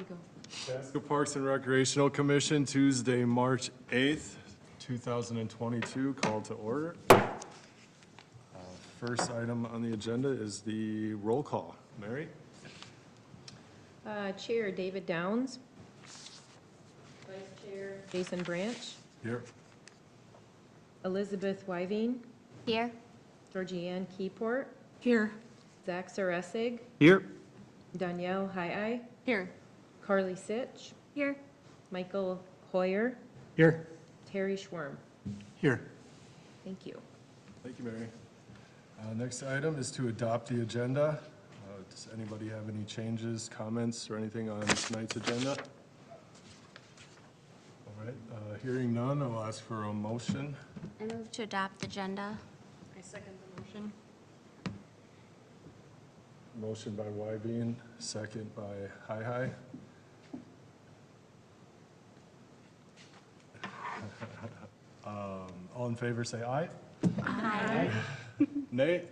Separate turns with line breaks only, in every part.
you go.
Chaska Parks and Recreational Commission, Tuesday, March 8th, 2022, call to order. First item on the agenda is the roll call. Mary?
Chair David Downs. Vice Chair Jason Branch.
Here.
Elizabeth Wyving.
Here.
Georgianne Keyport.
Here.
Zach Saressig.
Here.
Danielle Higheye.
Here.
Carly Sitch.
Here.
Michael Hoyer.
Here.
Terry Schwerm.
Here.
Thank you.
Thank you, Mary. Next item is to adopt the agenda. Does anybody have any changes, comments, or anything on tonight's agenda? All right, hearing none, I'll ask for a motion.
I move to adopt the agenda.
I second the motion.
Motion by Wybean, second by Hi. All in favor, say aye.
Aye.
Nay?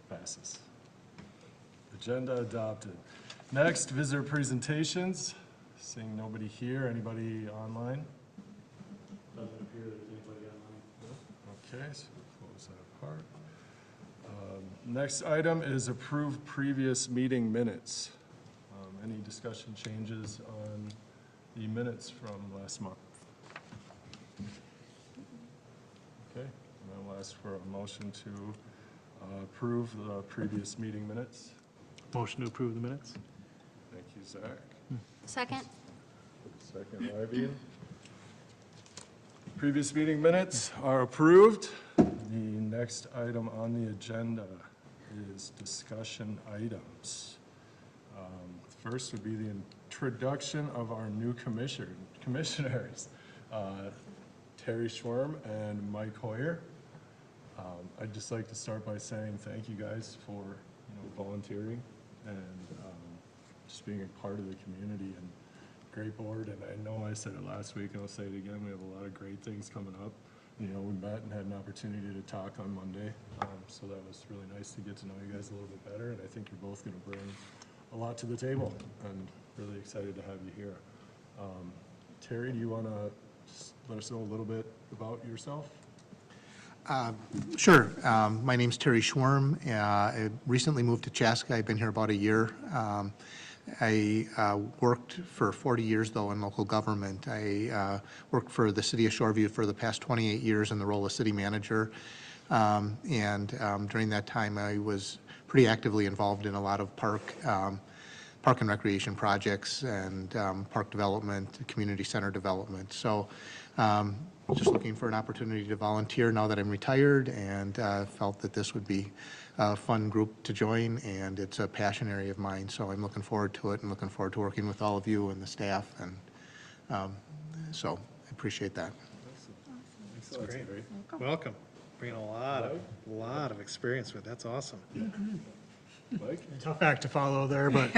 Passes. Agenda adopted. Next, visitor presentations. Seeing nobody here, anybody online?
Doesn't appear there's anybody online.
Okay, so we'll close that part. Next item is approve previous meeting minutes. Any discussion changes on the minutes from last month? Okay, and I'll ask for a motion to approve the previous meeting minutes.
Motion to approve the minutes?
Thank you, Zach.
Second.
Second, Wyvian. Previous meeting minutes are approved. The next item on the agenda is discussion items. First would be the introduction of our new commissioners, Terry Schwerm and Mike Hoyer. I'd just like to start by saying thank you guys for volunteering and just being a part of the community, and great board. And I know I said it last week and I'll say it again, we have a lot of great things coming up. We met and had an opportunity to talk on Monday, so that was really nice to get to know you guys a little bit better, and I think you're both going to bring a lot to the table, and really excited to have you here. Terry, do you want to let us know a little bit about yourself?
Sure. My name's Terry Schwerm. I recently moved to Chaska. I've been here about a year. I worked for 40 years, though, in local government. I worked for the city of Shoreview for the past 28 years in the role of city manager. And during that time, I was pretty actively involved in a lot of park and recreation projects and park development, community center development. So just looking for an opportunity to volunteer now that I'm retired, and felt that this would be a fun group to join, and it's a passion area of mine. So I'm looking forward to it and looking forward to working with all of you and the staff. And so I appreciate that.
Excellent.
Great.
Terry.
Welcome. Bringing a lot of experience with. That's awesome.
Mike?
Tough act to follow there, but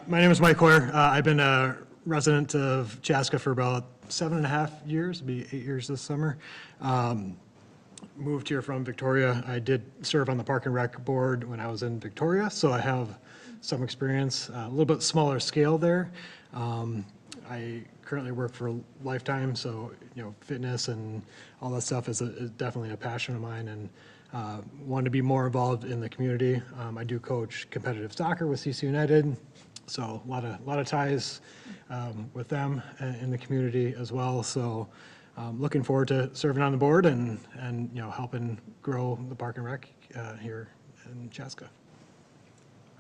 my name is Mike Hoyer. I've been a resident of Chaska for about 7.5 years, it'll be 8 years this summer. Moved here from Victoria. I did serve on the Park and Rec Board when I was in Victoria, so I have some experience, a little bit smaller scale there. I currently work for Lifetime, so fitness and all that stuff is definitely a passion of mine, and want to be more involved in the community. I do coach competitive soccer with CC United, so a lot of ties with them in the community as well. So looking forward to serving on the board and helping grow the Park and Rec here in Chaska.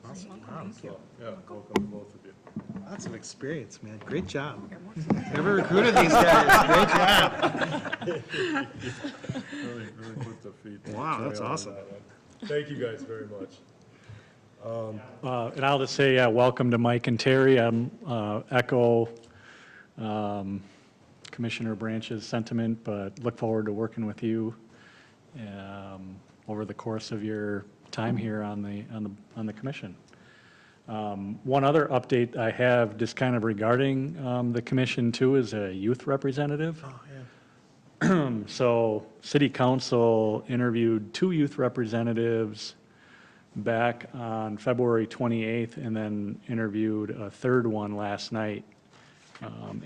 Awesome. Wow.
Yeah, welcome to both of you.
Lots of experience, man. Great job. Never recruited these guys. Great job.
Really put the feet.
Wow, that's awesome.
Thank you guys very much.
And I'll just say welcome to Mike and Terry. Echo Commissioner Branch's sentiment, but look forward to working with you over the course of your time here on the commission. One other update I have just kind of regarding the commission too is a youth representative.
Oh, yeah.
So City Council interviewed 2 youth representatives back on February 28th, and then interviewed a third one last night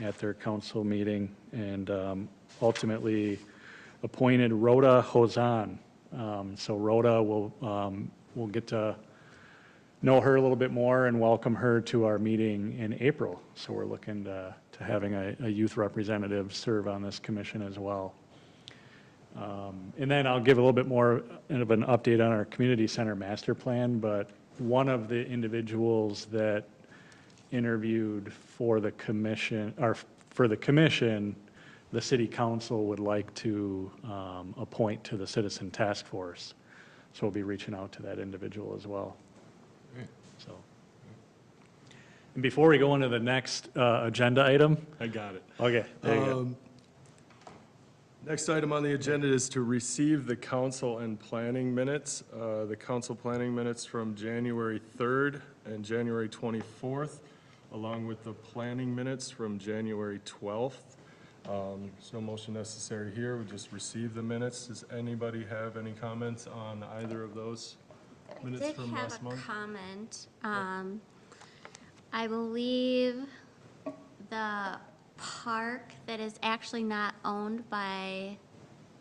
at their council meeting, and ultimately appointed Rhoda Hozan. So Rhoda will get to know her a little bit more and welcome her to our meeting in April. So we're looking to having a youth representative serve on this commission as well. And then I'll give a little bit more of an update on our community center master plan, but one of the individuals that interviewed for the commission, the city council would like to appoint to the citizen task force. So we'll be reaching out to that individual as well. So, and before we go into the next agenda item.
I got it.
Okay, there you go.
Next item on the agenda is to receive the council and planning minutes. The council planning minutes from January 3rd and January 24th, along with the planning minutes from January 12th. There's no motion necessary here. We just receive the minutes. Does anybody have any comments on either of those minutes from last month?
I did have a comment. I believe the park that is actually not owned by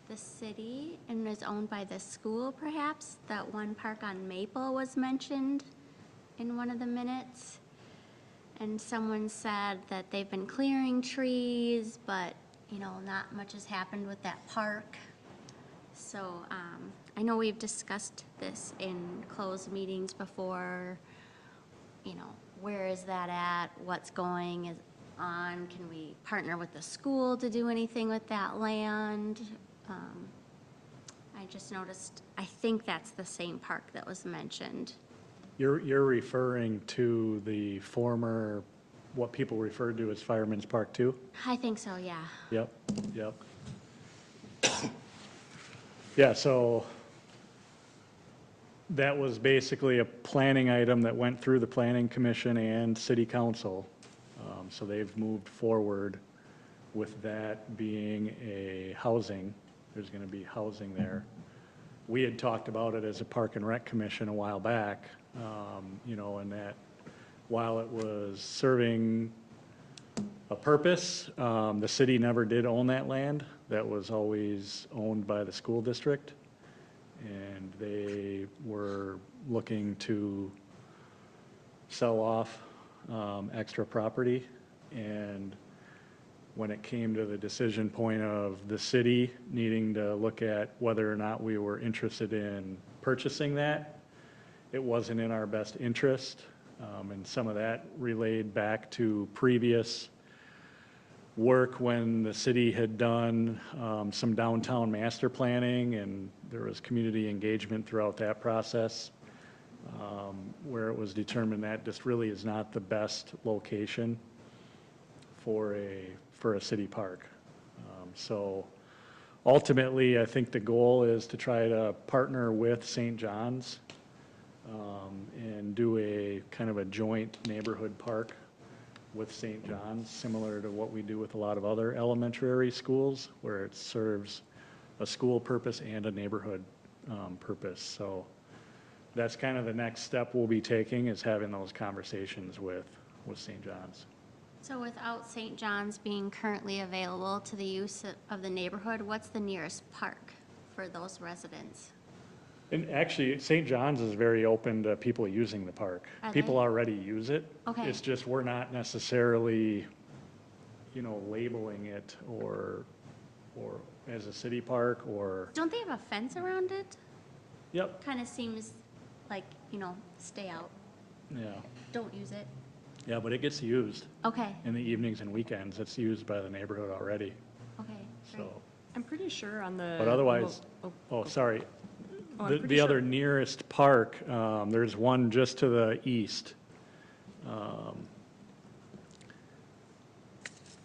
the city and is owned by the school, perhaps, that one park on Maple was mentioned in one of the minutes. And someone said that they've been clearing trees, but, you know, not much has happened with that park. So I know we've discussed this in closed meetings before, you know, where is that at? What's going on? Can we partner with the school to do anything with that land? I just noticed, I think that's the same park that was mentioned.
You're referring to the former, what people referred to as Fireman's Park 2?
I think so, yeah.
Yep. Yeah, so that was basically a planning item that went through the planning commission and city council. So they've moved forward with that being a housing. There's going to be housing there. We had talked about it as a park and rec commission a while back, you know, and that while it was serving a purpose, the city never did own that land. That was always owned by the school district. And they were looking to sell off extra property. And when it came to the decision point of the city needing to look at whether or not we were interested in purchasing that, it wasn't in our best interest. And some of that relayed back to previous work when the city had done some downtown master planning, and there was community engagement throughout that process, where it was determined that this really is not the best location for a city park. So ultimately, I think the goal is to try to partner with St. John's and do a kind of a joint neighborhood park with St. John's, similar to what we do with a lot of other elementary schools, where it serves a school purpose and a neighborhood purpose. So that's kind of the next step we'll be taking, is having those conversations with St. John's.
So without St. John's being currently available to the use of the neighborhood, what's the nearest park for those residents?
And actually, St. John's is very open to people using the park.
Are
People
they?
already use it.
Okay.
It's just we're not necessarily, you know, labeling it or as a city park or.
Don't they have a fence around it?
Yep.
Kind of seems like, you know, stay out,
Yeah.
don't use it.
Yeah, but it gets used
Okay,
in the evenings and weekends. It's used by the neighborhood already,
okay, great.
so.
I'm pretty sure on the.
But otherwise,
Oh,
sorry.
I'm
The
pretty
the other
sure-
nearest park, there's one just to the east.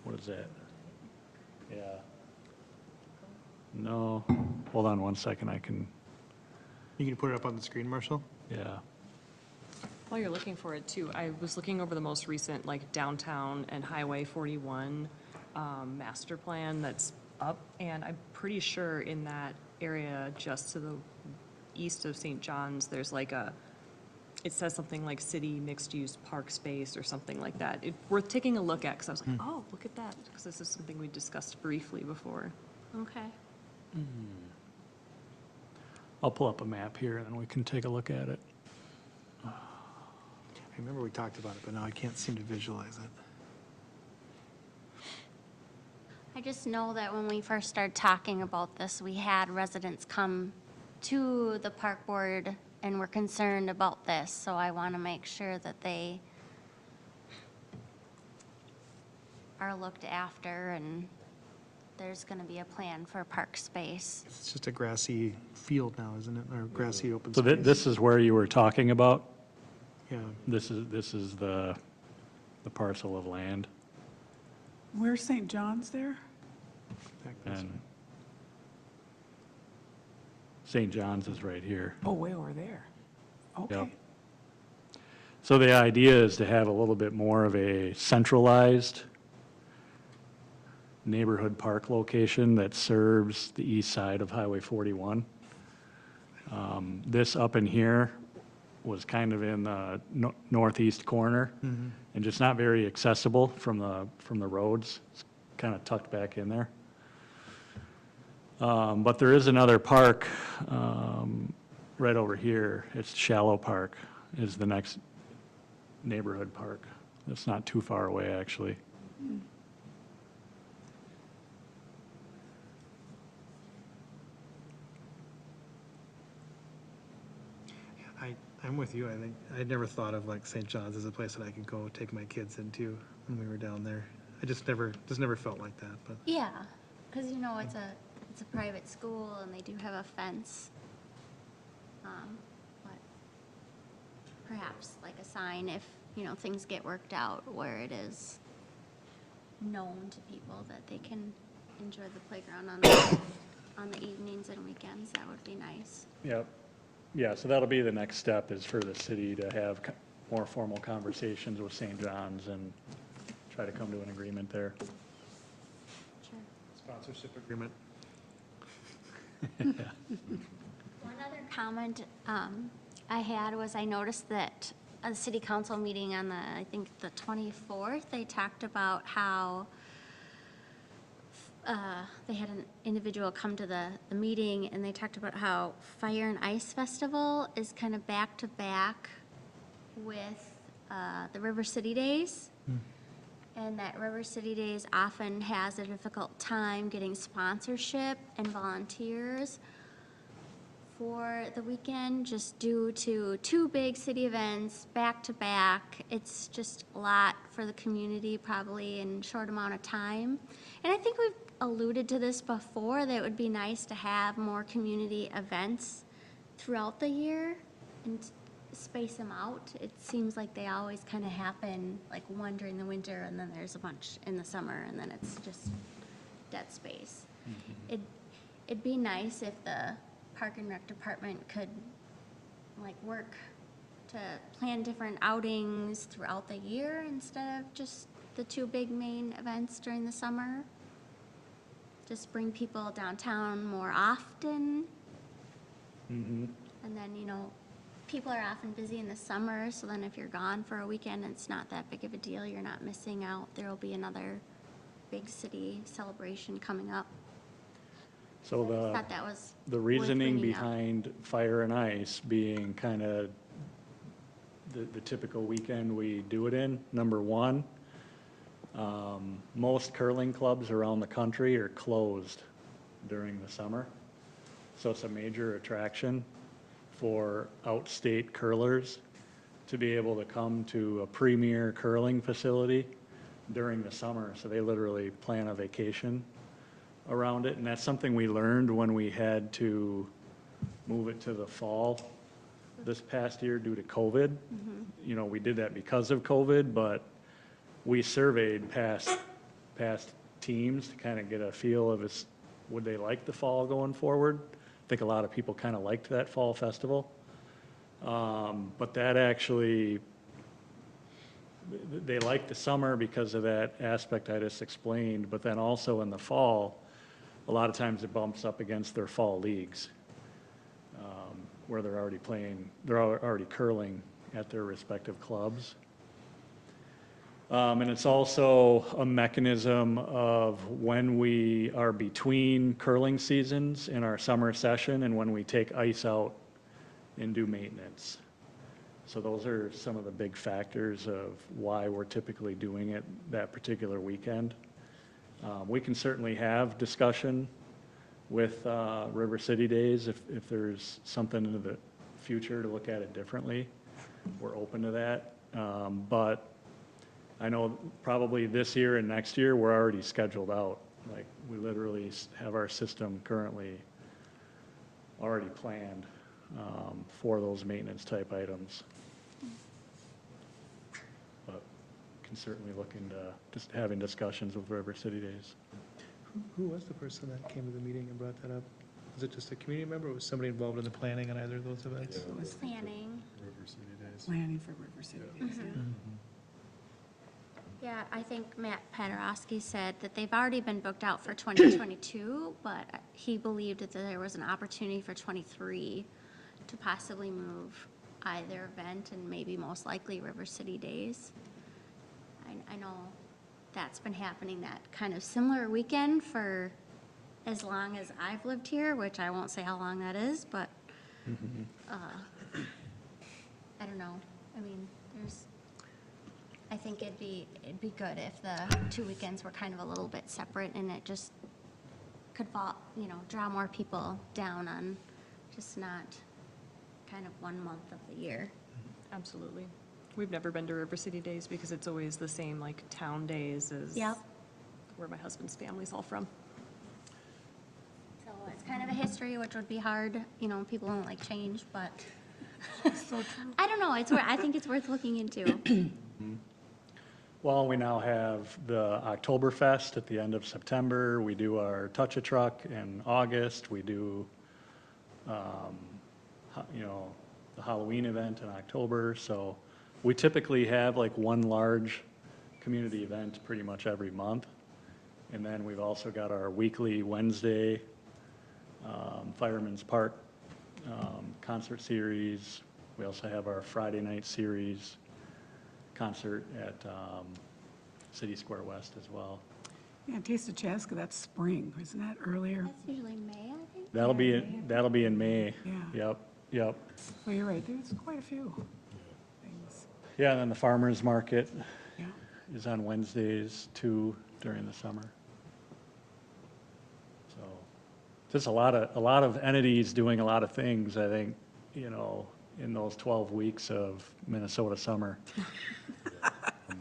What is that? Yeah. No, hold on one second, I can,
You can put it up on the screen, Marshall?
yeah.
While you're looking for it too, I was looking over the most recent, like downtown and Highway 41 master plan that's up, and I'm pretty sure in that area just to the east of St. John's, there's like a it says something like city mixed-use park space or something like that. It's worth taking a look at, because I was like, oh, look at that, because this is something we discussed briefly before.
Okay.
I'll pull up a map here and then we can take a look at it.
I remember we talked about it, but now I can't seem to visualize it.
I just know that when we first started talking about this, we had residents come to the park board and were concerned about this, so I want to make sure that they are looked after and there's going to be a plan for park space.
It's just a grassy field now, isn't it? Or grassy open
So
space?
this is where you were talking about?
Yeah.
This is the parcel of land?
Where's St. John's there?
back this way.
And St. John's is right here.
Oh, way over there. Okay.
Yep. So the idea is to have a little bit more of a centralized neighborhood park location that serves the east side of Highway 41. This up in here was kind of in the northeast corner and just not very accessible from the roads. It's kind of tucked back in there. But there is another park right over here. It's Shallow Park is the next neighborhood park. It's not too far away, actually.
I'm with you. I think I'd never thought of like St. John's as a place that I could go take my kids into when we were down there. I just never felt like that, but
Yeah, because you know, it's a private school and they do have a fence. But perhaps like a sign if, you know, things get worked out where it is known to people that they can enjoy the playground on the evenings and weekends, that would be nice.
Yep. Yeah, so that'll be the next step, is for the city to have more formal conversations with St. John's and try to come to an agreement there.
Sure.
sponsorship agreement.
One other comment I had was I noticed that at the city council meeting on I think the 24th, they talked about how they had an individual come to the meeting and they talked about how Fire and Ice Festival is kind of back to back with the River City Days. And that River City Days often has a difficult time getting sponsorship and volunteers for the weekend, just due to two big city events back to back. It's just a lot for the community, probably in a short amount of time. And I think we've alluded to this before, that it would be nice to have more community events throughout the year and space them out. It seems like they always kind of happen, like one during the winter, and then there's a bunch in the summer, and then it's just dead space. It'd be nice if the Park and Rec Department could, like, work to plan different outings throughout the year instead of just the two big main events during the summer. Just bring people downtown more often. And then, you know, people are often busy in the summer, so then if you're gone for a weekend, it's not that big of a deal. You're not missing out. There will be another big city celebration coming up.
So
I thought that was
the
worth
reasoning
bringing up.
behind Fire and Ice being kind of the typical weekend we do it in, number one, most curling clubs around the country are closed during the summer. So it's a major attraction for outstate curlers to be able to come to a premier curling facility during the summer. So they literally plan a vacation around it. And that's something we learned when we had to move it to the fall this past year due to COVID. You know, we did that because of COVID, but we surveyed past teams to kind of get a feel of would they like the fall going forward. I think a lot of people kind of liked that fall festival. But that actually, they liked the summer because of that aspect I just explained, but then also in the fall, a lot of times it bumps up against their fall leagues, where they're already curling at their respective clubs. And it's also a mechanism of when we are between curling seasons in our summer session and when we take ice out and do maintenance. So those are some of the big factors of why we're typically doing it that particular weekend. We can certainly have discussion with River City Days if there's something in the future to look at it differently. We're open to that. But I know probably this year and next year, we're already scheduled out. Like, we literally have our system currently already planned for those maintenance type items. But can certainly look into just having discussions with River City Days.
Who was the person that came to the meeting and brought that up? Was it just a community member, or was somebody involved in the planning on either of those events?
It was
Planning.
River City Days.
planning for River City Days, yeah.
Yeah, I think Matt Paderowski said that they've already been booked out for 2022, but he believed that there was an opportunity for 23 to possibly move either event and maybe most likely River City Days. I know that's been happening that kind of similar weekend for as long as I've lived here, which I won't say how long that is, but I don't know. I mean, I think it'd be good if the 2 weekends were kind of a little bit separate and it just could fall, draw more people down on just not kind of 1 month of the year.
Absolutely. We've never been to River City Days because it's always the same, like, town days as
Yep.
where my husband's family's all from.
So it's kind of a history, which would be hard, people don't like change, but
So true.
I don't know, I think it's worth looking into.
Well, we now have the Oktoberfest at the end of September. We do our Touch a Truck in August. We do, the Halloween event in October. So we typically have like one large community event pretty much every month. And then we've also got our weekly Wednesday Fireman's Park concert series. We also have our Friday night series concert at City Square West as well.
Yeah, Taste of Chaska, that's spring, isn't that earlier?
That's usually May, I think.
That'll be in May.
Yeah.
Yep.
Well, you're right, there's quite a few things,
Yeah, and then the farmer's market
yeah.
is on Wednesdays too during the summer. So, just a lot of entities doing a lot of things, I think, in those 12 weeks of Minnesota summer.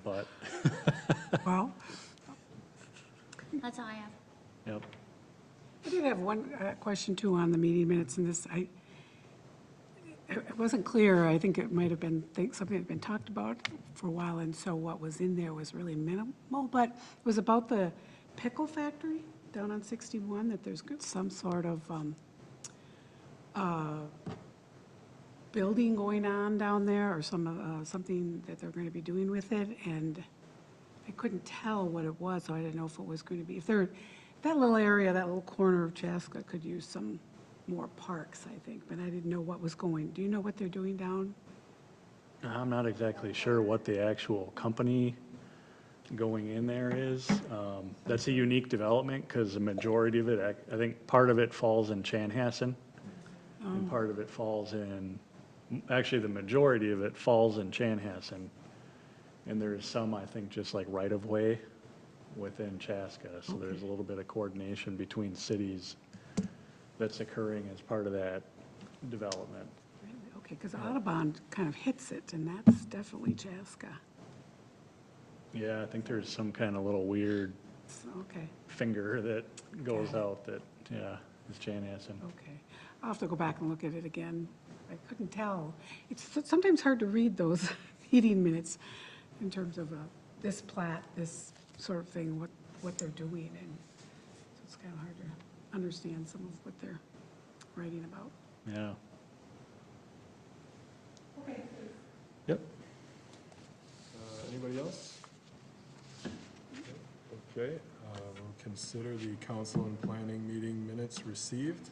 But,
Well,
That's all I have.
yep.
I did have one question too on the meeting minutes, and this, it wasn't clear, I think it might have been something that had been talked about for a while, and so what was in there was really minimal, but it was about the pickle factory down on 61, that there's some sort of building going on down there, or something that they're going to be doing with it, and I couldn't tell what it was, so I didn't know if it was going to be, that little area, that little corner of Chaska could use some more parks, I think, but I didn't know what was do you know what they're doing down?
I'm not exactly sure what the actual company going in there is. That's a unique development because the majority of it, I think part of it falls in Chanhassen, and part of it falls actually the majority of it falls in Chanhassen. And there's some, I think, just like right-of-way within Chaska. So there's a little bit of coordination between cities that's occurring as part of that development.
Really? Okay, because Audubon kind of hits it, and that's definitely Chaska.
Yeah, I think there's some kind of little weird
Okay,
finger that goes out that, yeah, is Chanhassen.
okay. I'll have to go back and look at it again. I couldn't tell. It's sometimes hard to read those meeting minutes in terms of this plat, this sort of thing, what they're doing, and so it's kind of hard to understand some of what they're writing about.
Yeah. Yep.
Anybody else? Okay, we'll consider the council and planning meeting minutes received.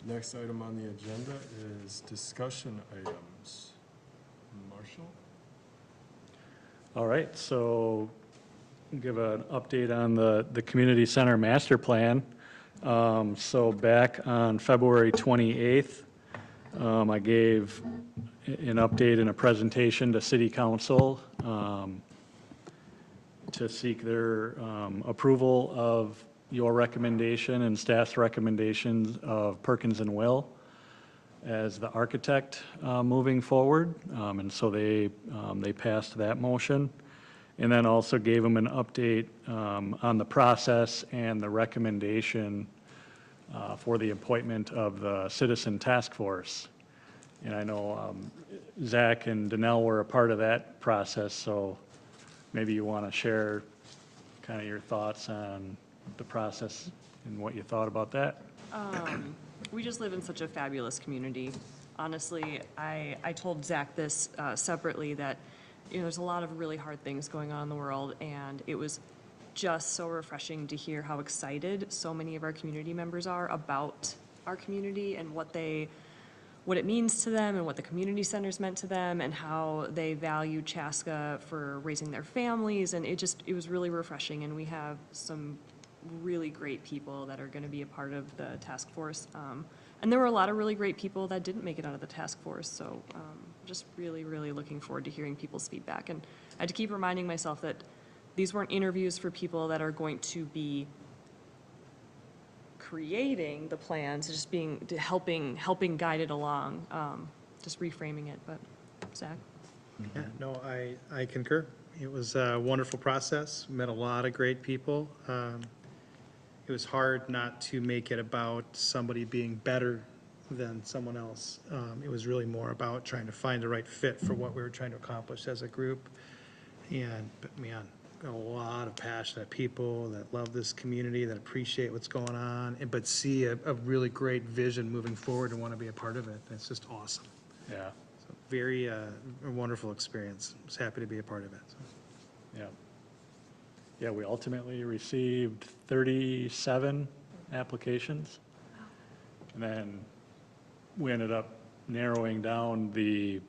Next item on the agenda is discussion items. Marshall?
All right, so give an update on the community center master plan. So back on February 28th, I gave an update and a presentation to city council to seek their approval of your recommendation and staff's recommendations of Perkins and Will as the architect moving forward. And so they passed that motion. And then also gave them an update on the process and the recommendation for the appointment of the citizen task force. And I know Zach and Danelle were a part of that process, so maybe you want to share kind of your thoughts on the process and what you thought about that.
We just live in such a fabulous community. Honestly, I told Zach this separately, that, you know, there's a lot of really hard things going on in the world, and it was just so refreshing to hear how excited so many of our community members are about our community and what it means to them and what the community centers meant to them and how they value Chaska for raising their families. And it was really refreshing, and we have some really great people that are going to be a part of the task force. And there were a lot of really great people that didn't make it out of the task force, so just really, really looking forward to hearing people's feedback. And I had to keep reminding myself that these weren't interviews for people that are going to be creating the plans, just helping guide it along, just reframing it. But Zach?
Yeah, no, I concur. It was a wonderful process, met a lot of great people. It was hard not to make it about somebody being better than someone else. It was really more about trying to find the right fit for what we were trying to accomplish as a group. But man, a lot of passionate people that love this community, that appreciate what's going on, but see a really great vision moving forward and want to be a part of it. It's just awesome.
Yeah,
So very a wonderful experience. I was happy to be a part of it. So.
yeah. Yeah, we ultimately received 37 applications. And then we ended up narrowing down the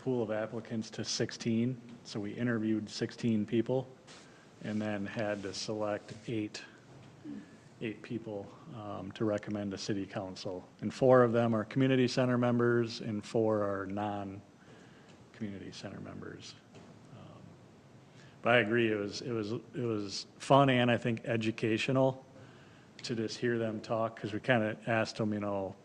pool of applicants to 16. So we interviewed 16 people and then had to select eight people to recommend to city council. And 4 of them are community center members and 4 are non-community center members. But I agree, it was fun and I think educational to just hear them talk, because we kind of asked them, you know,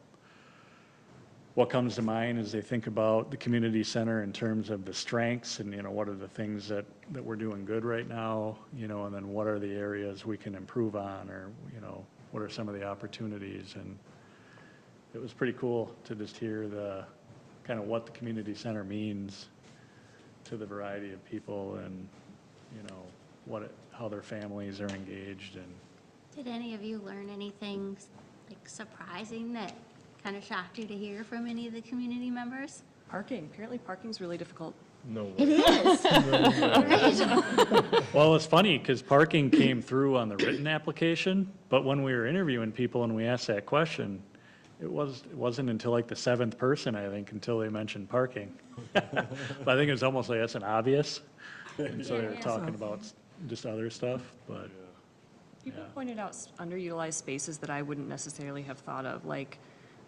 what comes to mind as they think about the community center in terms of the strengths and, you know, what are the things that we're doing good right now, you know, and then what are the areas we can improve on, or, you know, what are some of the opportunities. And it was pretty cool to just hear the kind of what the community center means to the variety of people, and you know, how their families are engaged. And
Did any of you learn anything like surprising that kind of shocked you to hear from any of the community members?
Parking. Apparently parking's really difficult.
No way.
It is. Right.
well, it's funny because parking came through on the written application, but when we were interviewing people and we asked that question, it wasn't until like the 7th person, I think, until they mentioned parking. But I think it was almost like that's an obvious. And so they were talking about just other stuff, but
People
Yeah.
pointed out underutilized spaces that I wouldn't necessarily have thought of, like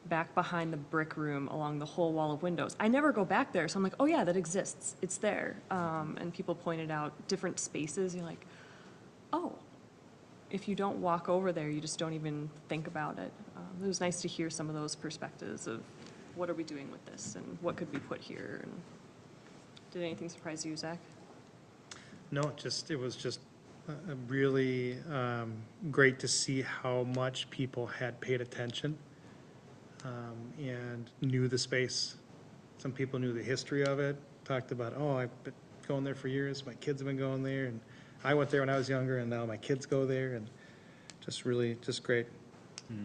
back behind the brick room along the whole wall of windows. I never go back there, so I'm like, oh yeah, that exists. It's there. And people pointed out different spaces. You're like, oh, if you don't walk over there, you just don't even think about it. It was nice to hear some of those perspectives of what are we doing with this and what could we put here. And did anything surprise you, Zach?
No, it was just really great to see how much people had paid attention and knew the space. Some people knew the history of it, talked about, oh, I've been going there for years, my kids have been going there, and I went there when I was younger, and now my kids go there, and just great.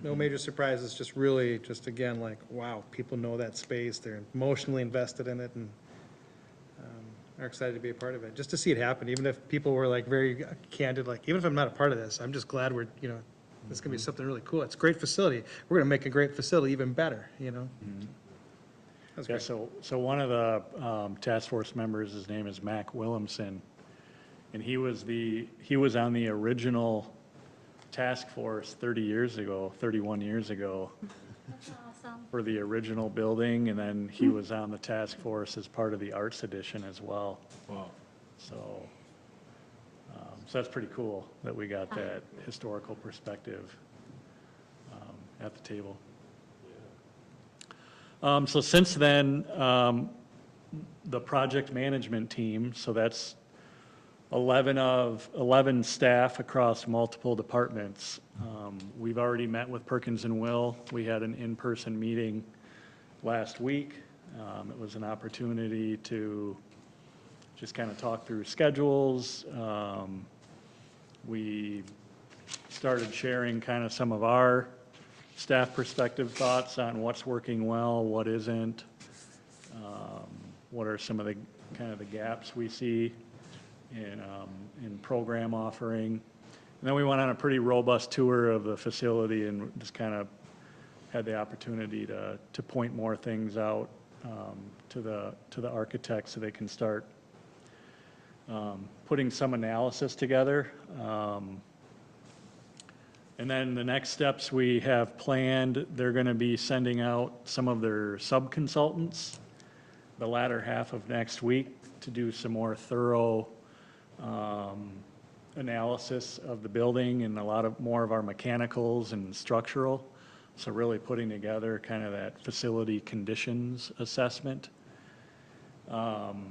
No major surprises, just really, again, like, wow, people know that space, they're emotionally invested in it, and are excited to be a part of it. Just to see it happen, even if people were like very candid, like, even if I'm not a part of this, I'm just glad we're, you know, this is gonna be something really cool. It's a great facility. We're gonna make a great facility even better, you know? That's
Yeah,
great.
so one of the task force members, his name is Mac Williamson, and he was on the original task force 31 years ago,
That's awesome.
for the original building, and then he was on the task force as part of the Arts Edition as well.
Wow.
So, so that's pretty cool that we got that historical perspective at the table. So since then, the project management team, so that's 11 staff across multiple departments. We've already met with Perkins and Will. We had an in-person meeting last week. It was an opportunity to just kind of talk through schedules. We started sharing kind of some of our staff perspective thoughts on what's working well, what isn't, what are some of the kind of the gaps we see in program offering. And then we went on a pretty robust tour of the facility and just kind of had the opportunity to point more things out to the architects so they can start putting some analysis together. And then the next steps we have planned, they're going to be sending out some of their sub-consultants the latter half of next week to do some more thorough analysis of the building and a lot more of our mechanicals and structural. So really putting together kind of that facility conditions assessment. And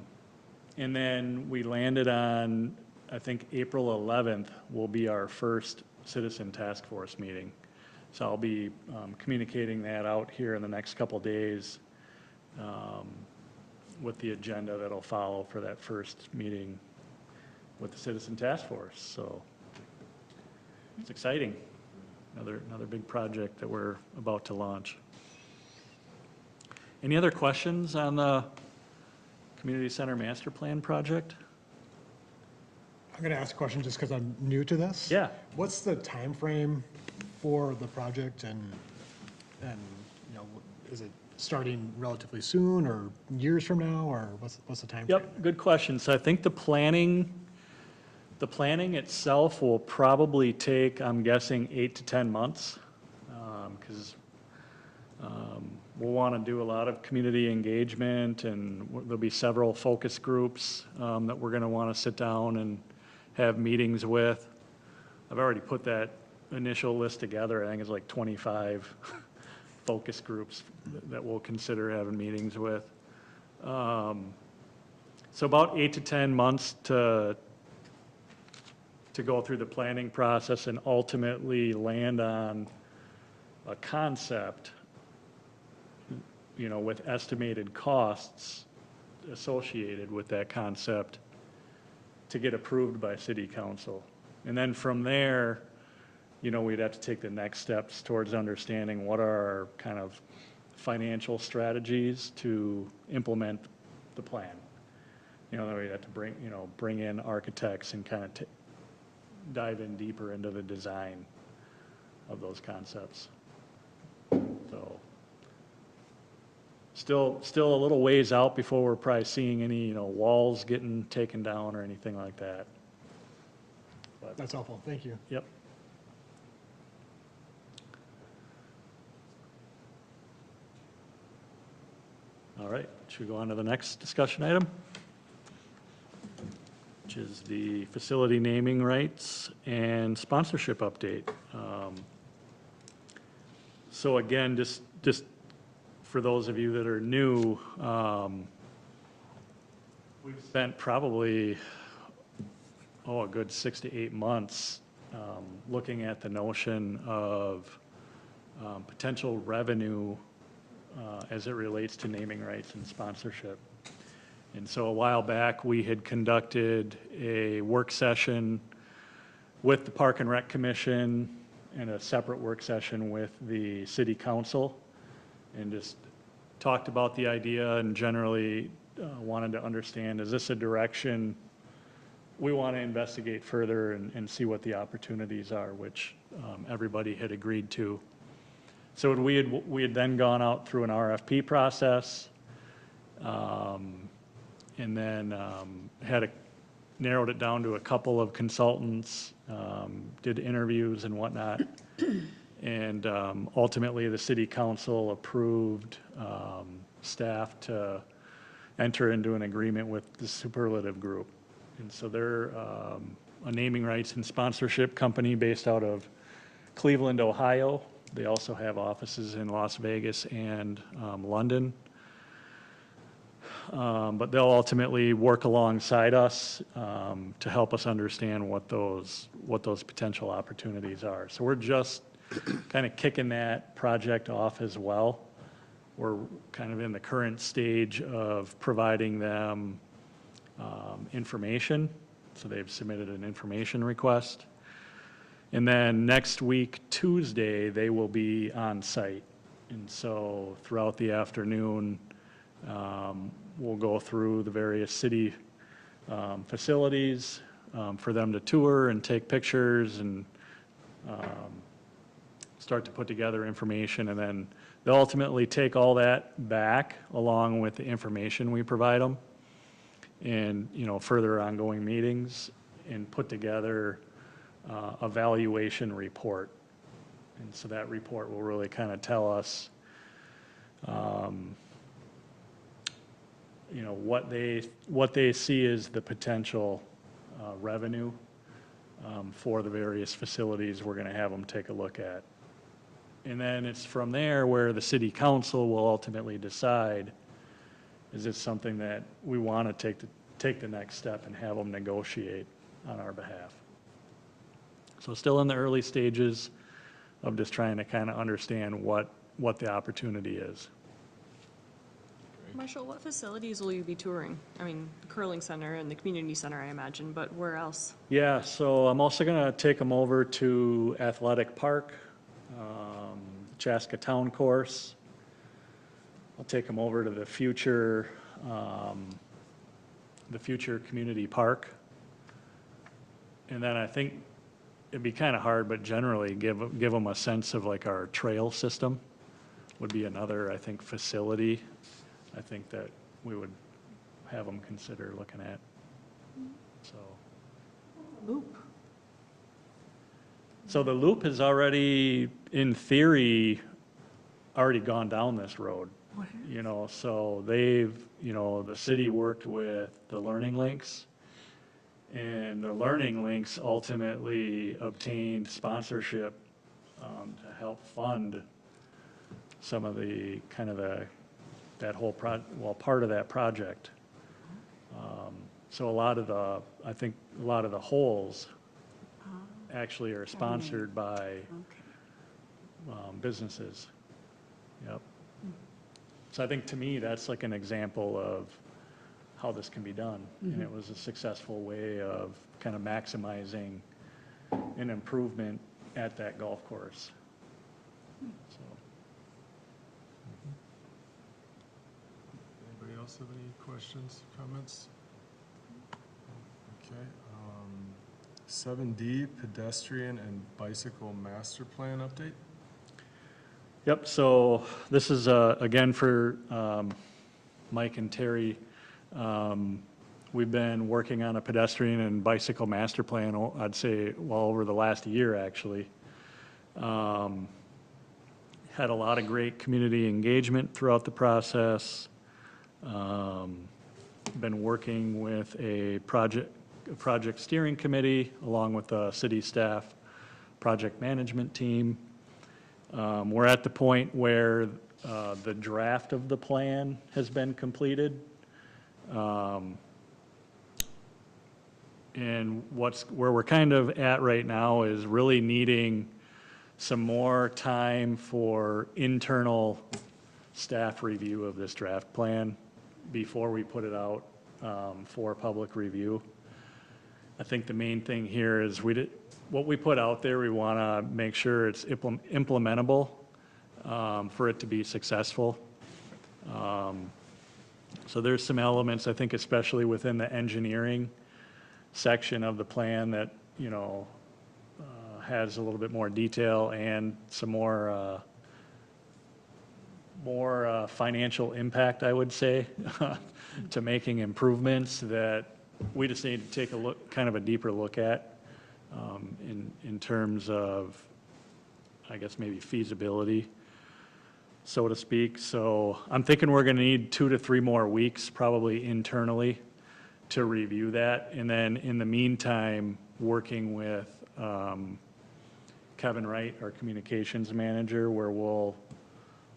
then we landed on, I think April 11th will be our first citizen task force meeting. So I'll be communicating that out here in the next couple days with the agenda that'll follow for that first meeting with the citizen task force. So it's exciting. Another big project that we're about to launch. Any other questions on the Community Center Master Plan project?
I'm going to ask a question just because I'm new to this.
Yeah.
What's the time frame for the project and, you know, is it starting relatively soon or years from now, or what's the time frame?
Yep, good question. So I think the planning itself will probably take, I'm guessing, 8 to 10 months, because we'll want to do a lot of community engagement, and there'll be several focus groups that we're going to want to sit down and have meetings with. I've already put that initial list together. I think it's like 25 focus groups that we'll consider having meetings with. So about 8 to 10 months to go through the planning process and ultimately land on a concept, you know, with estimated costs associated with that concept to get approved by city council. And then from there, you know, we'd have to take the next steps towards understanding what are our kind of financial strategies to implement the plan. You know, then we'd have to bring in architects and kind of dive in deeper into the design of those concepts. So still a little ways out before we're probably seeing any, you know, walls getting taken down or anything like that. But,
That's helpful. Thank you.
yep. All right, should we go on to the next discussion item? Which is the facility naming rights and sponsorship update. So again, just for those of you that are new, we've spent probably, a good 6 to 8 months looking at the notion of potential revenue as it relates to naming rights and sponsorship. And so a while back, we had conducted a work session with the Park and Rec Commission and a separate work session with the city council, and just talked about the idea and generally wanted to understand, is this a direction we want to investigate further and see what the opportunities are, which everybody had agreed to. So we had then gone out through an RFP process. And then narrowed it down to a couple of consultants, did interviews and whatnot. And ultimately, the city council approved staff to enter into an agreement with the Superlative Group. And so they're a naming rights and sponsorship company based out of Cleveland, Ohio. They also have offices in Las Vegas and London. But they'll ultimately work alongside us to help us understand what those potential opportunities are. So we're just kind of kicking that project off as well. We're kind of in the current stage of providing them information. So they've submitted an information request. And then next week, Tuesday, they will be on site. And so throughout the afternoon, we'll go through the various city facilities for them to tour and take pictures and start to put together information. And then they'll ultimately take all that back along with the information we provide them and, further ongoing meetings and put together a valuation report. And so that report will really kind of tell us what they see as the potential revenue for the various facilities we're going to have them take a look at. And then it's from there where the city council will ultimately decide, is this something that we want to take the next step and have them negotiate on our behalf. So still in the early stages of just trying to kind of understand what the opportunity is.
Marshall, what facilities will you be touring? I mean, the curling center and the community center, I imagine, but where else?
Yeah, so I'm also going to take them over to Athletic Park, Chaska Town Course. I'll take them over to the future community park. And then I think it'd be kind of hard, but generally give them a sense of like our trail system would be another, I think, facility I think that we would have them consider looking at. So.
Loop.
So the loop has already, in theory, already gone down this road. So they've, the city worked with the Learning Links, and the Learning Links ultimately obtained sponsorship to help fund some of the kind of that whole part of that project. So I think a lot of the holes actually are sponsored by businesses. Yep. So I think to me, that's like an example of how this can be done. And it was a successful way of kind of maximizing an improvement at that golf course. So.
Anybody else have any questions, comments? Okay. 7D, pedestrian and bicycle master plan update.
Yep, so this is, again, for Mike and Terry. We've been working on a pedestrian and bicycle master plan, I'd say, well, over the last year, actually. Had a lot of great community engagement throughout the process. Been working with a project steering committee, along with the city staff project management team. We're at the point where the draft of the plan has been completed. And where we're kind of at right now is really needing some more time for internal staff review of this draft plan before we put it out for public review. I think the main thing here is what we put out there, we want to make sure it's implementable for it to be successful. So there's some elements, I think, especially within the engineering section of the plan that, has a little bit more detail and some more more financial impact, I would say, to making improvements that we just need to take a look, kind of a deeper look at in terms of, I guess, maybe feasibility, so to speak. So I'm thinking we're going to need 2 to 3 more weeks, probably internally, to review that. And then in the meantime, working with Kevin Wright, our communications manager, where we'll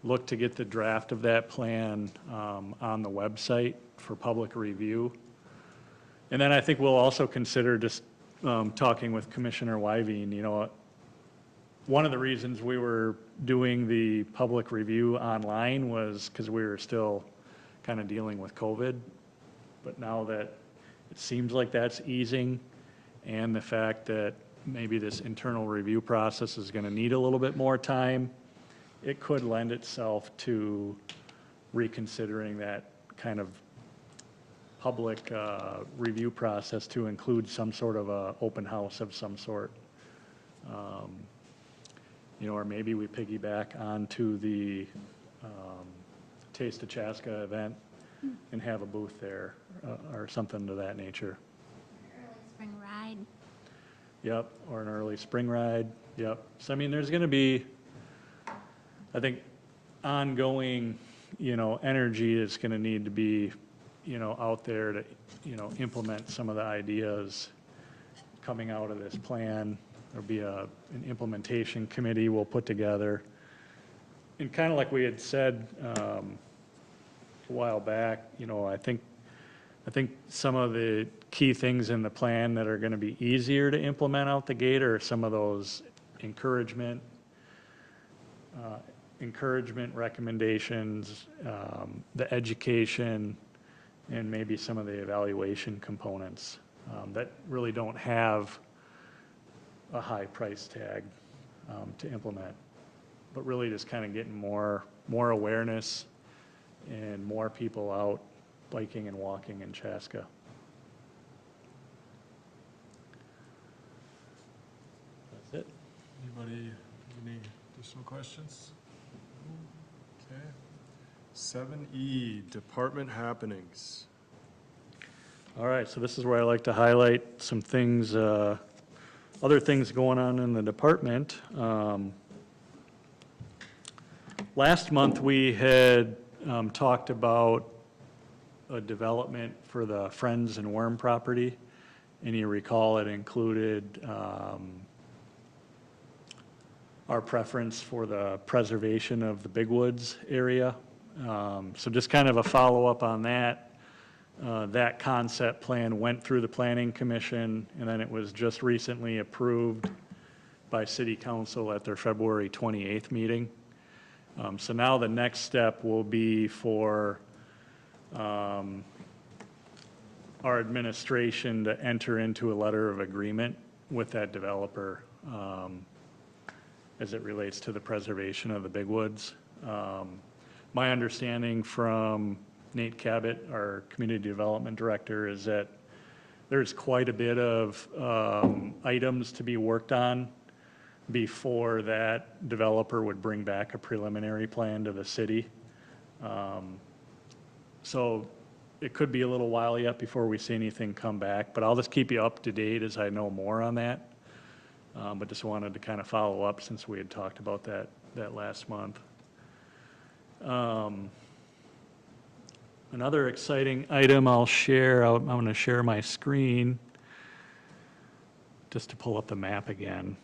look to get the draft of that plan on the website for public review. And then I think we'll also consider just talking with Commissioner Wyveen. You know, one of the reasons we were doing the public review online was because we were still kind of dealing with COVID. But now that it seems like that's easing, and the fact that maybe this internal review process is going to need a little bit more time, it could lend itself to reconsidering that kind of public review process to include some sort of a open house of some sort. You know, or maybe we piggyback onto the Taste of Chaska event and have a booth there or something to that nature.
Early spring ride.
Yep, or an early spring ride, yep. So, I mean, there's going to be, I think, ongoing, you know, energy is going to need to be, you know, out there to, you know, implement some of the ideas coming out of this plan. There'll be an implementation committee we'll put together. And kind of like we had said a while back, you know, I think some of the key things in the plan that are going to be easier to implement out the gate are some of those encouragement recommendations, the education, and maybe some of the evaluation components that really don't have a high price tag to implement, but really just kind of getting more awareness and more people out biking and walking in Chaska. That's it.
Anybody, any additional questions? Okay. 7E, department happenings.
All right, so this is where I like to highlight some things, other things going on in the department. Last month, we had talked about a development for the Friends and Worm property, and you recall it included our preference for the preservation of the Big Woods area. So just kind of a follow-up on that. That concept plan went through the Planning Commission, and then it was just recently approved by City Council at their February 28th meeting. So now the next step will be for our administration to enter into a letter of agreement with that developer as it relates to the preservation of the Big Woods. My understanding from Nate Cabot, our Community Development Director, is that there's quite a bit of items to be worked on before that developer would bring back a preliminary plan to the city. So it could be a little while yet before we see anything come back, but I'll just keep you up to date as I know more on that. But just wanted to kind of follow up since we had talked about that last month. Another exciting item I'll share, I'm going to share my screen just to pull up the map again.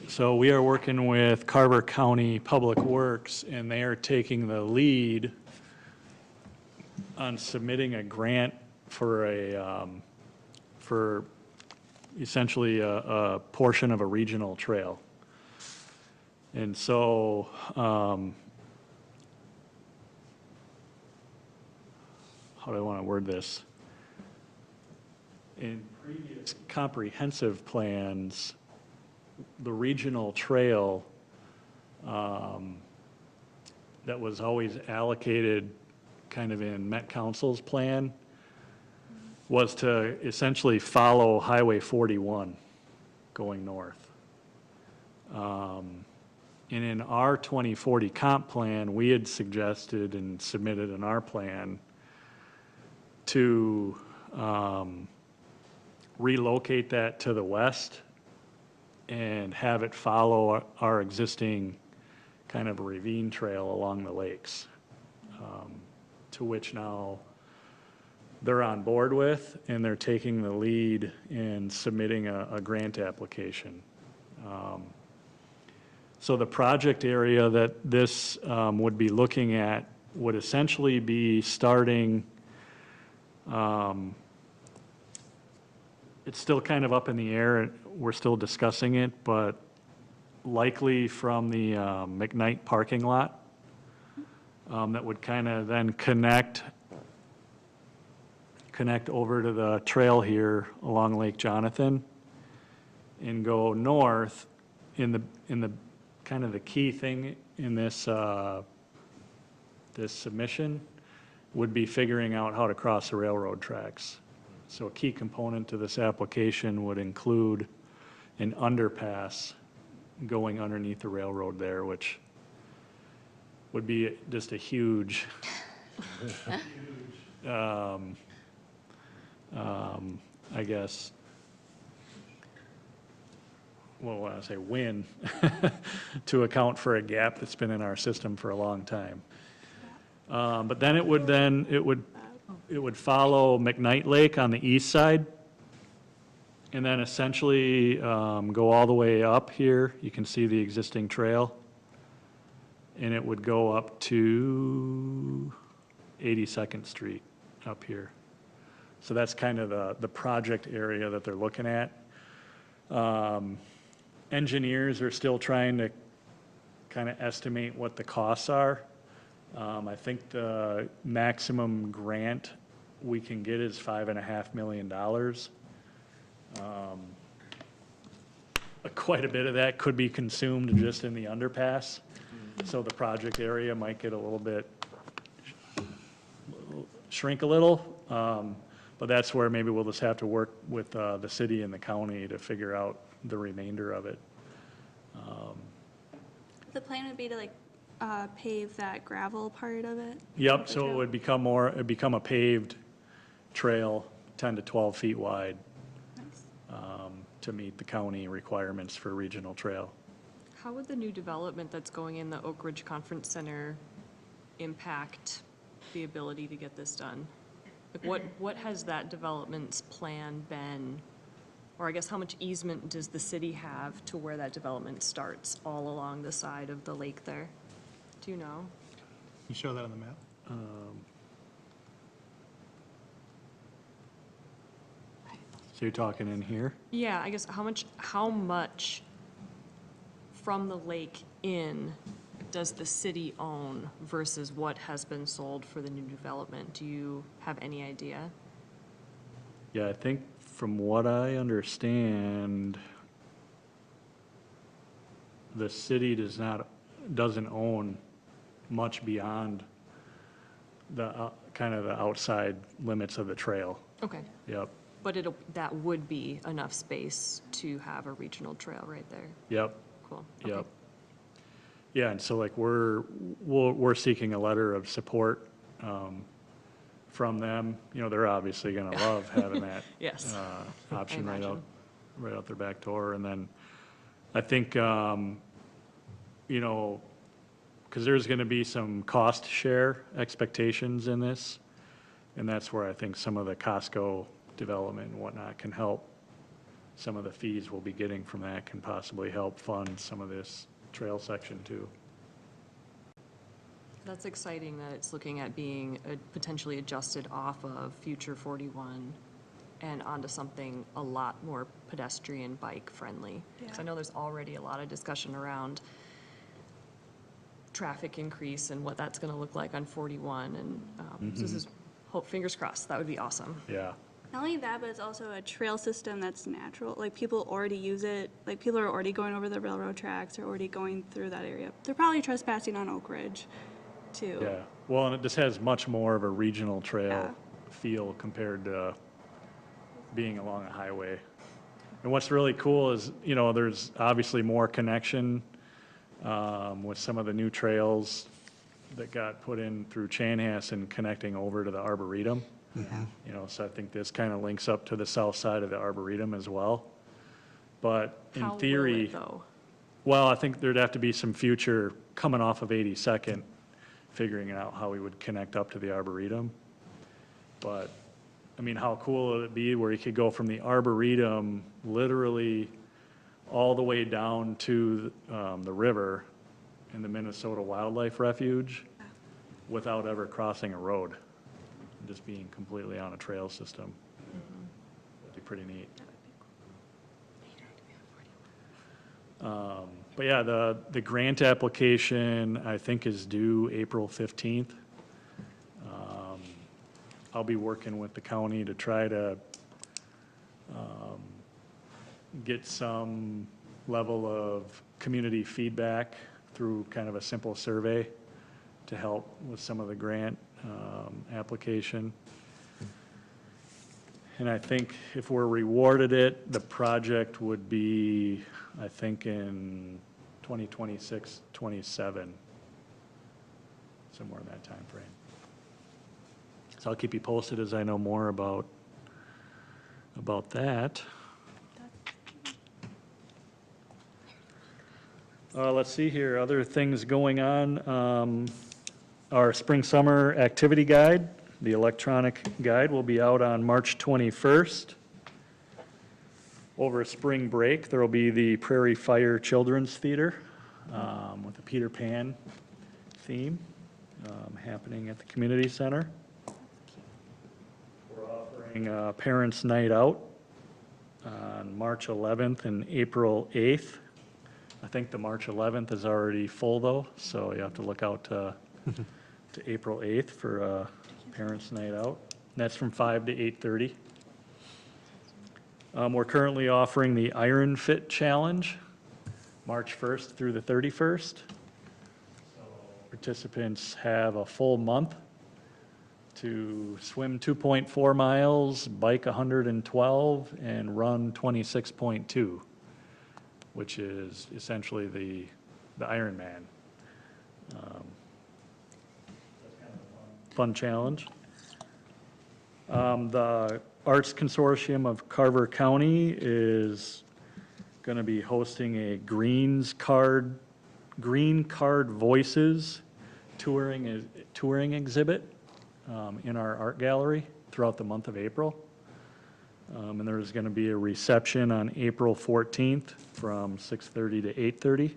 So we are working with Carver County Public Works, and they are taking the lead on submitting a grant for for essentially a portion of a regional trail. And so, how do I want to word this? In previous comprehensive plans, the regional trail that was always allocated kind of in Met Council's plan was to essentially follow Highway 41 going north. And in our 2040 comp plan, we had suggested and submitted in our plan to relocate that to the west and have it follow our existing kind of ravine trail along the lakes, to which now they're on board with, and they're taking the lead in submitting a grant application. So the project area that this would be looking at would essentially be starting, it's still kind of up in the air, we're still discussing it, but likely from the McKnight parking lot, that would kind of then connect over to the trail here along Lake Jonathan and go north. In the kind of the key thing in this this submission would be figuring out how to cross the railroad tracks. So a key component to this application would include an underpass going underneath the railroad there, which would be just a huge, I guess, well, when I say win, to account for a gap that's been in our system for a long time. But then it would follow McKnight Lake on the east side, and then essentially go all the way up here. You can see the existing trail, and it would go up to 82nd Street up here. So that's kind of the project area that they're looking at. Engineers are still trying to kind of estimate what the costs are. I think the maximum grant we can get is $5.5 million. Quite a bit of that could be consumed just in the underpass. So the project area might get a little bit, shrink a little. But that's where maybe we'll just have to work with the city and the county to figure out the remainder of it.
The plan would be to pave that gravel part of it?
Yep, so it would become a paved trail, 10 to 12 feet wide,
Nice.
to meet the county requirements for regional trail.
How would the new development that's going in the Oak Ridge Conference Center impact the ability to get this done? Like what has that development's plan been? Or I guess how much easement does the city have to where that development starts all along the side of the lake there? Do you know?
You show that on the map?
So you're talking in here?
Yeah, I guess how much from the lake in does the city own versus what has been sold for the new development? Do you have any idea?
Yeah, I think from what I understand, the city doesn't own much beyond the kind of the outside limits of the trail.
Okay,
Yep,
but that would be enough space to have a regional trail right there.
yep,
Cool. Okay.
yep. Yeah, and so like we're seeking a letter of support from them. You know, they're obviously gonna love having that
Yes.
option
I
right
imagine.
out their back door. And then I think, you know, because there's gonna be some cost share expectations in this. And that's where I think some of the Costco development and whatnot can help. Some of the fees we'll be getting from that can possibly help fund some of this trail section too.
That's exciting that it's looking at being potentially adjusted off of future 41 and onto something a lot more pedestrian bike friendly. Because I know there's already a lot of discussion around traffic increase and what that's going to look like on 41. And so this is, fingers crossed, that would be awesome.
Yeah,
Not only that, but it's also a trail system that's natural. Like, people already use it. Like, people are already going over the railroad tracks, they're already going through that area. They're probably trespassing on Oak Ridge, too.
yeah. Well, and it just has much more of a regional trail
Yeah.
feel compared to being along a highway. And what's really cool is, you know, there's obviously more connection with some of the new trails that got put in through Chanhassen connecting over to the Arboretum. You know, so I think this kind of links up to the south side of the Arboretum as well. But in
How will
theory,
it, though?
well, I think there'd have to be some future coming off of 82nd, figuring out how we would connect up to the Arboretum. But, I mean, how cool would it be where you could go from the Arboretum literally all the way down to the river in the Minnesota Wildlife Refuge without ever crossing a road, just being completely on a trail system. That'd be pretty neat. But yeah, the grant application, I think, is due April 15th. I'll be working with the county to try to get some level of community feedback through kind of a simple survey to help with some of the grant application. And I think if we're rewarded it, the project would be, I think, in 2026, 27, somewhere in that time frame. So I'll keep you posted as I know more about that. Let's see here, other things going on. Our spring-summer activity guide, the electronic guide, will be out on March 21st. Over spring break, there will be the Prairie Fire Children's Theater with a Peter Pan theme happening at the community center. We're offering a Parents' Night Out on March 11th and April 8th. I think the March 11th is already full, though, so you have to look out to April 8th for a Parents' Night Out. And that's from 5 to 8:30. We're currently offering the Iron Fit Challenge, March 1st through the 31st. So participants have a full month to swim 2.4 miles, bike 112, and run 26.2, which is essentially the Ironman. Fun challenge. The Arts Consortium of Carver County is going to be hosting a Green Card Voices touring exhibit in our art gallery throughout the month of April. And there's going to be a reception on April 14th from 6:30 to 8:30.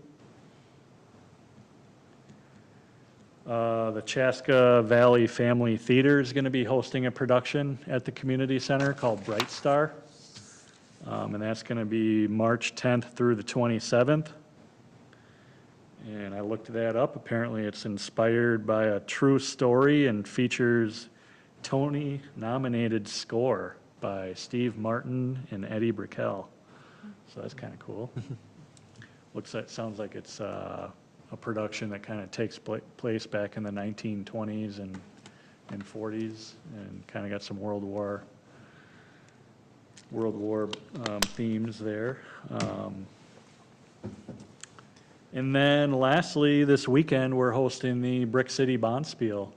The Chaska Valley Family Theater is going to be hosting a production at the community center called Bright Star. And that's going to be March 10th through the 27th. And I looked that up. Apparently it's inspired by a true story and features Tony-nominated score by Steve Martin and Eddie Brickell. So that's kind of cool. Sounds like it's a production that kind of takes place back in the 1920s and 40s, and kind of got some World War themes there. And then lastly, this weekend, we're hosting the Brick City Bonspiel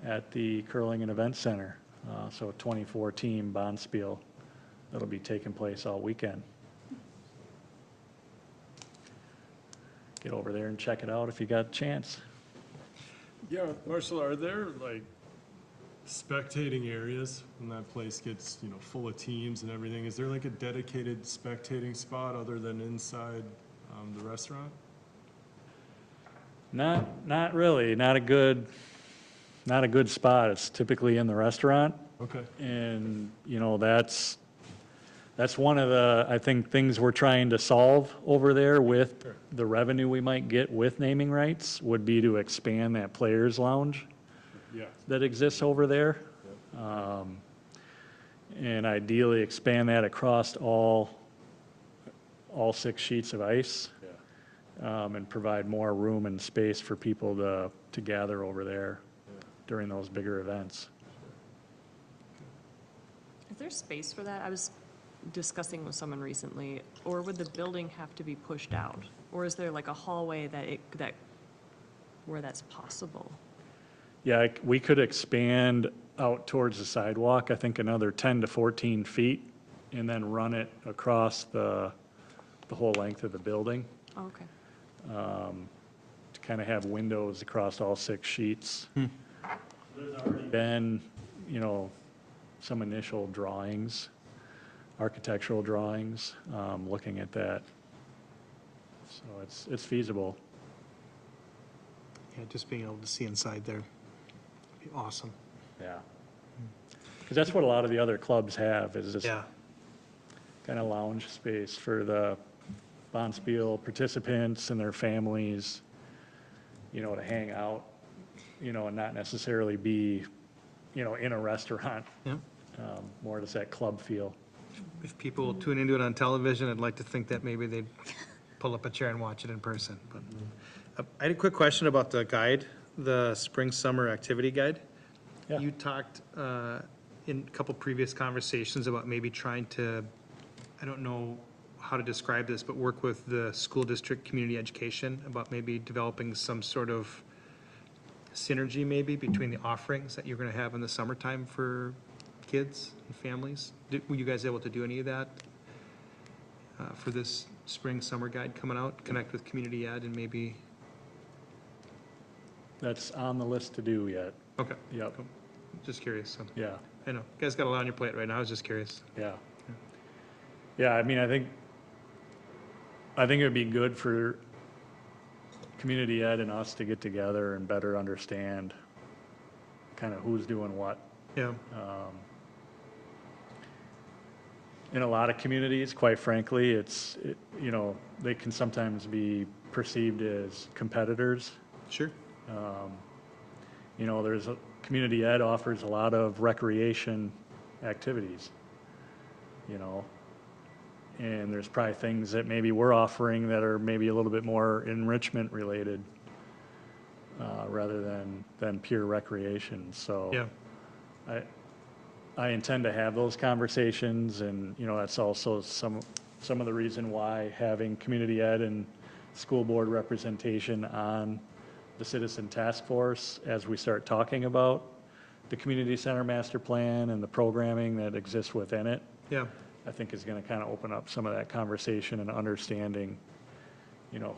at the Curling and Event Center. So a 24-team Bonspiel that'll be taking place all weekend. Get over there and check it out if you got a chance.
Yeah, Marshall, are there like spectating areas when that place gets, full of teams and everything? Is there like a dedicated spectating spot other than inside the restaurant?
Not really. Not a good spot. It's typically in the restaurant.
Okay.
And, that's one of the, I think, things we're trying to solve over there with the revenue we might get with naming rights would be to expand that players lounge
Yeah.
that exists over there. And ideally expand that across all 6 sheets of ice.
Yeah.
And provide more room and space for people to gather over there during those bigger events.
Is there space for that? I was discussing with someone recently, or would the building have to be pushed out? Or is there like a hallway where that's possible?
Yeah, we could expand out towards the sidewalk, I think another 10 to 14 feet, and then run it across the whole length of the building,
Oh, okay.
to kind of have windows across all 6 sheets. There's already been, some initial drawings, architectural drawings, looking at that. So it's feasible.
Yeah, just being able to see inside there, would be awesome.
Yeah. Because that's what a lot of the other clubs have, is this
Yeah,
kind of lounge space for the Bonspiel participants and their families, to hang out, and not necessarily be, in a restaurant.
yeah.
More just that club feel.
If people tune into it on television, I'd like to think that maybe they'd pull up a chair and watch it in person. But I had a quick question about the guide, the spring-summer activity guide.
Yeah.
You talked in a couple previous conversations about maybe trying to, I don't know how to describe this, but work with the school district community education about maybe developing some sort of synergy maybe between the offerings that you're going to have in the summertime for kids and families. Were you guys able to do any of that for this spring, summer guide coming out? Connect with community ed and maybe,
That's on the list to do yet.
okay.
Yep.
Cool. Just curious. So,
Yeah,
I know, you guys got a lot on your plate right now. I was just curious.
yeah. Yeah, I mean, I think it would be good for community ed and us to get together and better understand kind of who's doing what.
Yeah,
In a lot of communities, quite frankly, they can sometimes be perceived as competitors.
sure.
Community ed offers a lot of recreation activities, and there's probably things that maybe we're offering that are maybe a little bit more enrichment related, rather than pure recreation. So
Yeah,
I intend to have those conversations, and, that's also some of the reason why having community ed and school board representation on the citizen task force as we start talking about the community center master plan and the programming that exists within it,
yeah,
I think is going to kind of open up some of that conversation and understanding,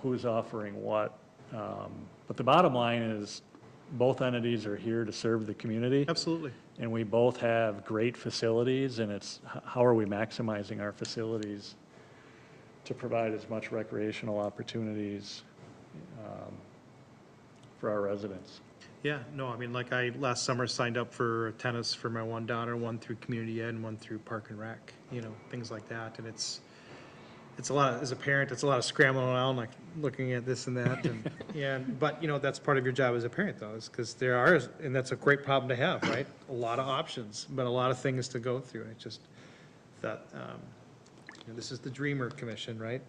who's offering what. But the bottom line is both entities are here to serve the community.
absolutely.
And we both have great facilities, and it's how are we maximizing our facilities to provide as much recreational opportunities for our residents.
Yeah, no, I mean, like last summer signed up for tennis for my one daughter, one through community ed and one through Park and Rec, things like that. And it's a lot, as a parent, it's a lot of scrambling around, like looking at this and that. And, but, that's part of your job as a parent though, is because there are, and that's a great problem to have, right? A lot of options, but a lot of things to go through. It's just that, this is the Dreamer Commission, right?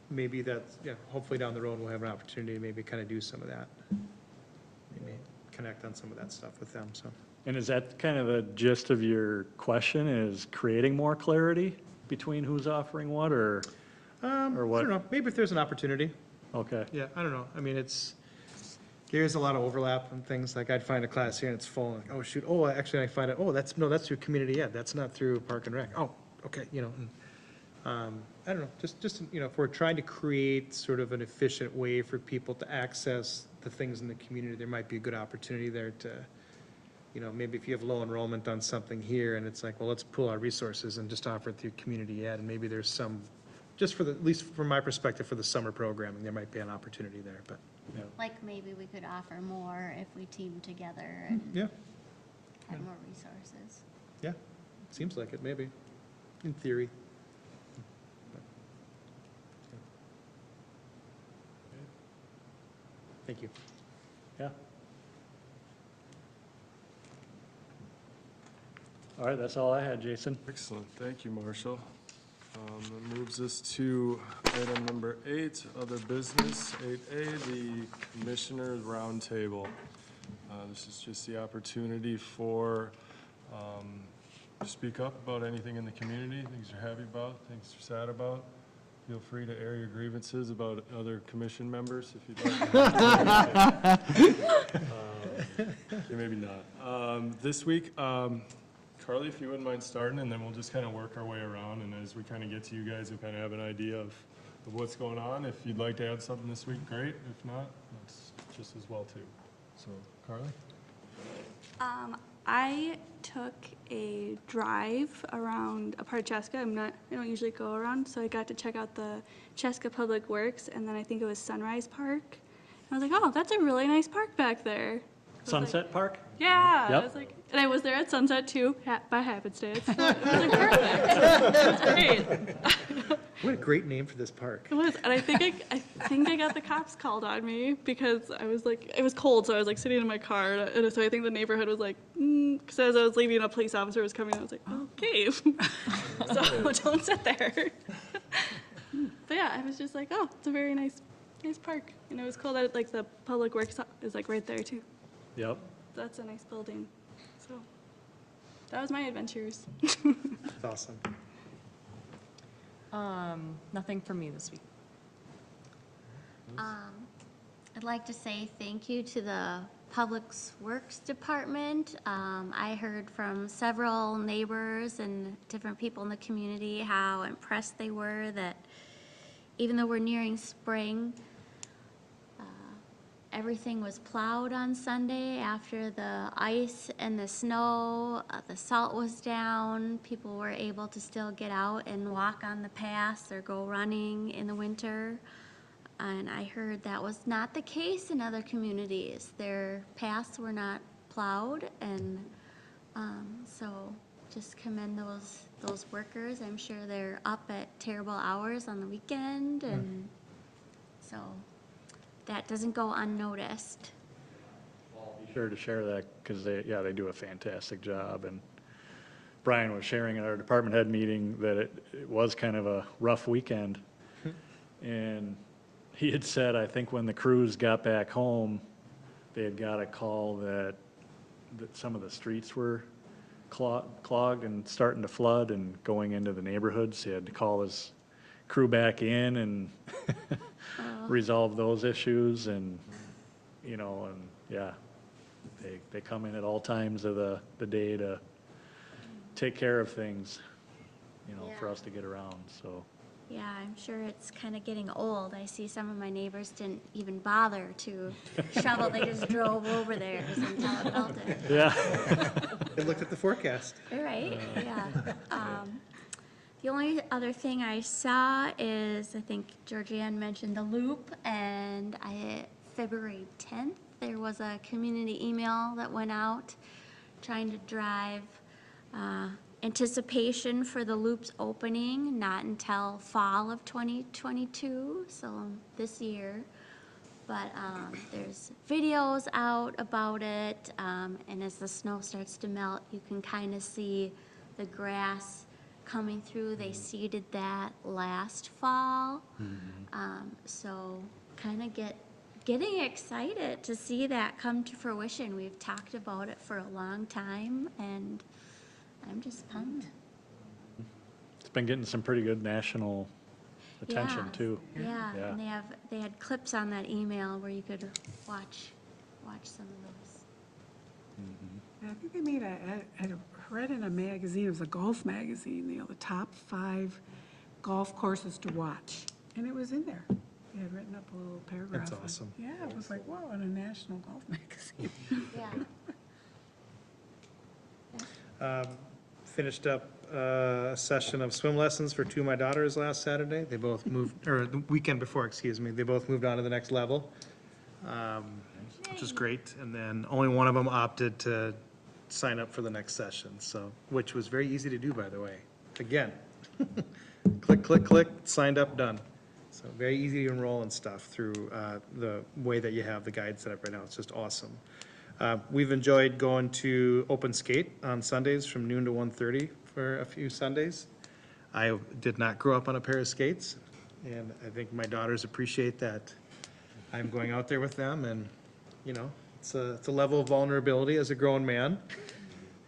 Maybe that's, hopefully down the road, we'll have an opportunity to maybe kind of do some of that. Maybe connect on some of that stuff with them, so.
And is that kind of the gist of your question, is creating more clarity between who's offering what, or what?
I don't know, maybe if there's an opportunity.
Okay,
Yeah, I don't know. I mean, there's a lot of overlap and things, like I'd find a class here and it's full, like, oh, shoot, actually I find it, that's through community ed, that's not through Park and Rec. Oh, okay, I don't know, just, if we're trying to create sort of an efficient way for people to access the things in the community, there might be a good opportunity there to, maybe if you have low enrollment on something here and it's like, well, let's pool our resources and just offer it through community ed, and maybe there's some, just at least from my perspective, for the summer programming, there might be an opportunity there, but,
Like maybe we could offer more if we team together and
yeah,
had more resources.
yeah, seems like it, maybe, in theory. Thank you.
yeah. All right, that's all I had, Jason.
Excellent, thank you, Marshall. That moves us to item number 8, other business, 8A, the Commissioners Roundtable. This is just the opportunity for, to speak up about anything in the community, things you're happy about, things you're sad about. Feel free to air your grievances about other commission members if you'd like. Maybe not. This week, Carly, if you wouldn't mind starting, and then we'll just kind of work our way around, and as we kind of get to you guys, you'll kind of have an idea of what's going on. If you'd like to add something this week, great. If not, that's just as well, too. So, Carly?
I took a drive around a part of Chaska. I don't usually go around, so I got to check out the Chaska Public Works, and then I think it was Sunrise Park. And I was like, oh, that's a really nice park back there.
Sunset Park?
Yeah.
Yep.
I was like, and I was there at sunset too, by happenstance. So it was like perfect. It was great.
What a great name for this park.
It was, and I think I got the cops called on me because I was like, it was cold, so I was like sitting in my car, and so I think the neighborhood was like, because as I was leaving, a police officer was coming, and I was like, okay, so don't sit there. But yeah, I was just like, oh, it's a very nice park, and it was cool that like the Public Works is like right there too.
Yep.
That's a nice building. So that was my adventures.
That's awesome.
Nothing for me this week.
I'd like to say thank you to the Public Works Department. I heard from several neighbors and different people in the community how impressed they were that even though we're nearing spring, everything was plowed on Sunday after the ice and the snow, the salt was down. People were able to still get out and walk on the paths or go running in the winter. And I heard that was not the case in other communities. Their paths were not plowed, and so just commend those workers. I'm sure they're up at terrible hours on the weekend, and so that doesn't go unnoticed.
Be sure to share that, because they do a fantastic job. And Brian was sharing at our department head meeting that it was kind of a rough weekend. And he had said, I think when the crews got back home, they had got a call that some of the streets were clogged and starting to flood and going into the neighborhoods. He had to call his crew back in and resolve those issues, and they come in at all times of the day to take care of things, for us to get around, so.
Yeah, I'm sure it's kind of getting old. I see some of my neighbors didn't even bother to shovel. They just drove over there until it melted.
Yeah.
They looked at the forecast.
Right, yeah. The only other thing I saw is, I think Georgianne mentioned the loop, and February 10th, there was a community email that went out trying to drive anticipation for the loop's opening, not until fall of 2022, so this year. But there's videos out about it, and as the snow starts to melt, you can kind of see the grass coming through. They seeded that last fall. So kind of getting excited to see that come to fruition. We've talked about it for a long time, and I'm just pumped.
It's been getting some pretty good national attention,
Yeah,
too.
Yeah,
Yeah.
and they had clips on that email where you could watch some of those.
I think they made I read in a magazine, it was a golf magazine, the top 5 golf courses to watch, and it was in there. They had written up a little paragraph.
That's awesome.
Yeah, it was like, whoa, in a national golf magazine.
Yeah.
Finished up a session of swim lessons for 2 of my daughters last Saturday. They both moved, or the weekend before, excuse me, they both moved on to the next level, which is great. And then only one of them opted to sign up for the next session, so, which was very easy to do, by the way. Again, click, click, click, signed up, done. So very easy to enroll and stuff through the way that you have the guide set up right now. It's just awesome. We've enjoyed going to Open Skate on Sundays from noon to 1:30 for a few Sundays. I did not grow up on a pair of skates, and I think my daughters appreciate that I'm going out there with them, and, it's a level of vulnerability as a grown man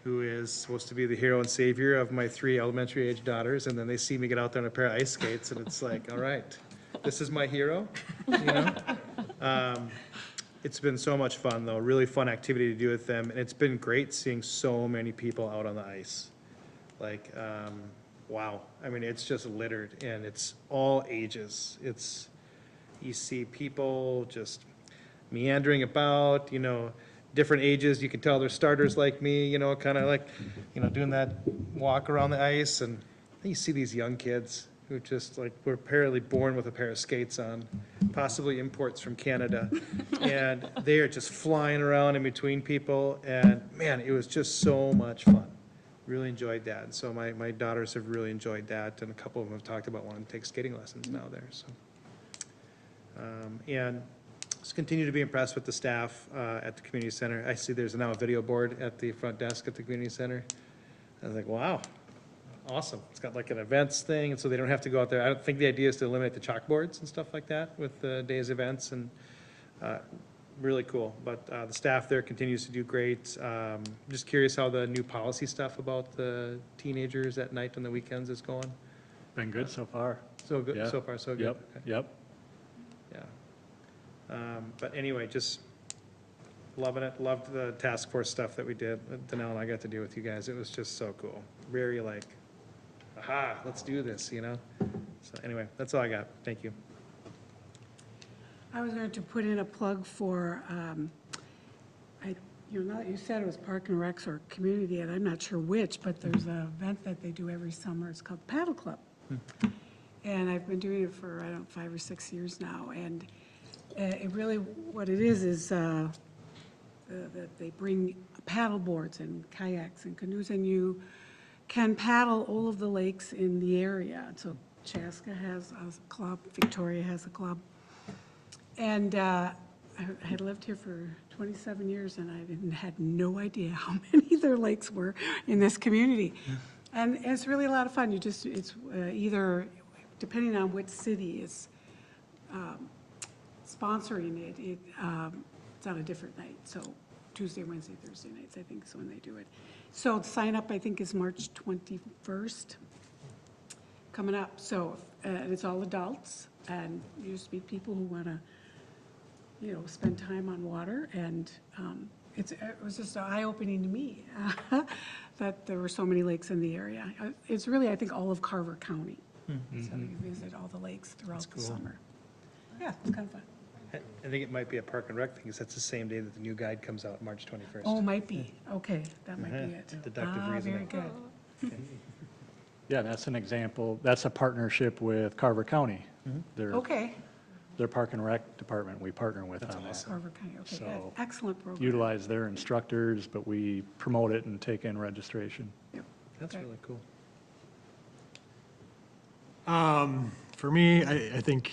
who is supposed to be the hero and savior of my 3 elementary-age daughters, and then they see me get out there on a pair of ice skates, and it's like, all right, this is my hero, you know? It's been so much fun, though, really fun activity to do with them, and it's been great seeing so many people out on the ice. Like, wow, I mean, it's just littered, and it's all ages. You see people just meandering about, you know, different ages. You can tell they're starters like me, you know, kind of like, you know, doing that walk around the ice. And then you see these young kids who just like were apparently born with a pair of skates on, possibly imports from Canada. And they are just flying around in between people. And man, it was just so much fun. Really enjoyed that. And so my daughters have really enjoyed that. And a couple of them have talked about wanting to take skating lessons now there. So, and just continue to be impressed with the staff at the community center. I see there's now a video board at the front desk at the community center. I was like, wow, awesome. It's got like an events thing, and so they don't have to go out there. I don't think the idea is to eliminate the chalkboards and stuff like that with the day's events, and really cool. But the staff there continues to do great. Just curious how the new policy stuff about the teenagers at night and the weekends is going.
Been good so far.
So good,
Yeah.
so far so good.
Yep,
Okay.
yep.
Yeah. But anyway, just loving it. Loved the task force stuff that we did. Danelle and I got to do with you guys. It was just so cool. Very like, aha, let's do this, you know? So anyway, that's all I got. Thank you.
I was going to put in a plug for, now that you said it was Park and Recs or Community Ed, I'm not sure which, but there's an event that they do every summer. It's called Paddle Club. And I've been doing it for, 5 or 6 years now. And it really, what it is that they bring paddle boards and kayaks and canoes, and you can paddle all of the lakes in the area. So Chaska has a club, Victoria has a club. And I had lived here for 27 years, and I had no idea how many there lakes were in this community. And it's really a lot of fun. It's either, depending on which city is sponsoring it, it's on a different night. So Tuesday, Wednesday, Thursday nights, I think, is when they do it. So the sign up, I think, is March 21st coming up. So and it's all adults, and you just meet people who want to, spend time on water. And it was just eye-opening to me that there were so many lakes in the area. It's really, I think, all of Carver County. So you visit all the lakes throughout the summer. Yeah, it's kind of fun.
I think it might be a Park and Rec thing, because that's the same day that the new guide comes out, March 21st.
Oh, might be. Okay, that might be it.
Deductive
Very
reasoning.
good.
Yeah, that's an example. That's a partnership with Carver County. Their
Okay,
Park and Rec department, we partner with on that.
Carver County, okay,
So,
excellent program.
Utilize their instructors, but we promote it and take in registration.
That's
Okay.
really cool.
For me, I think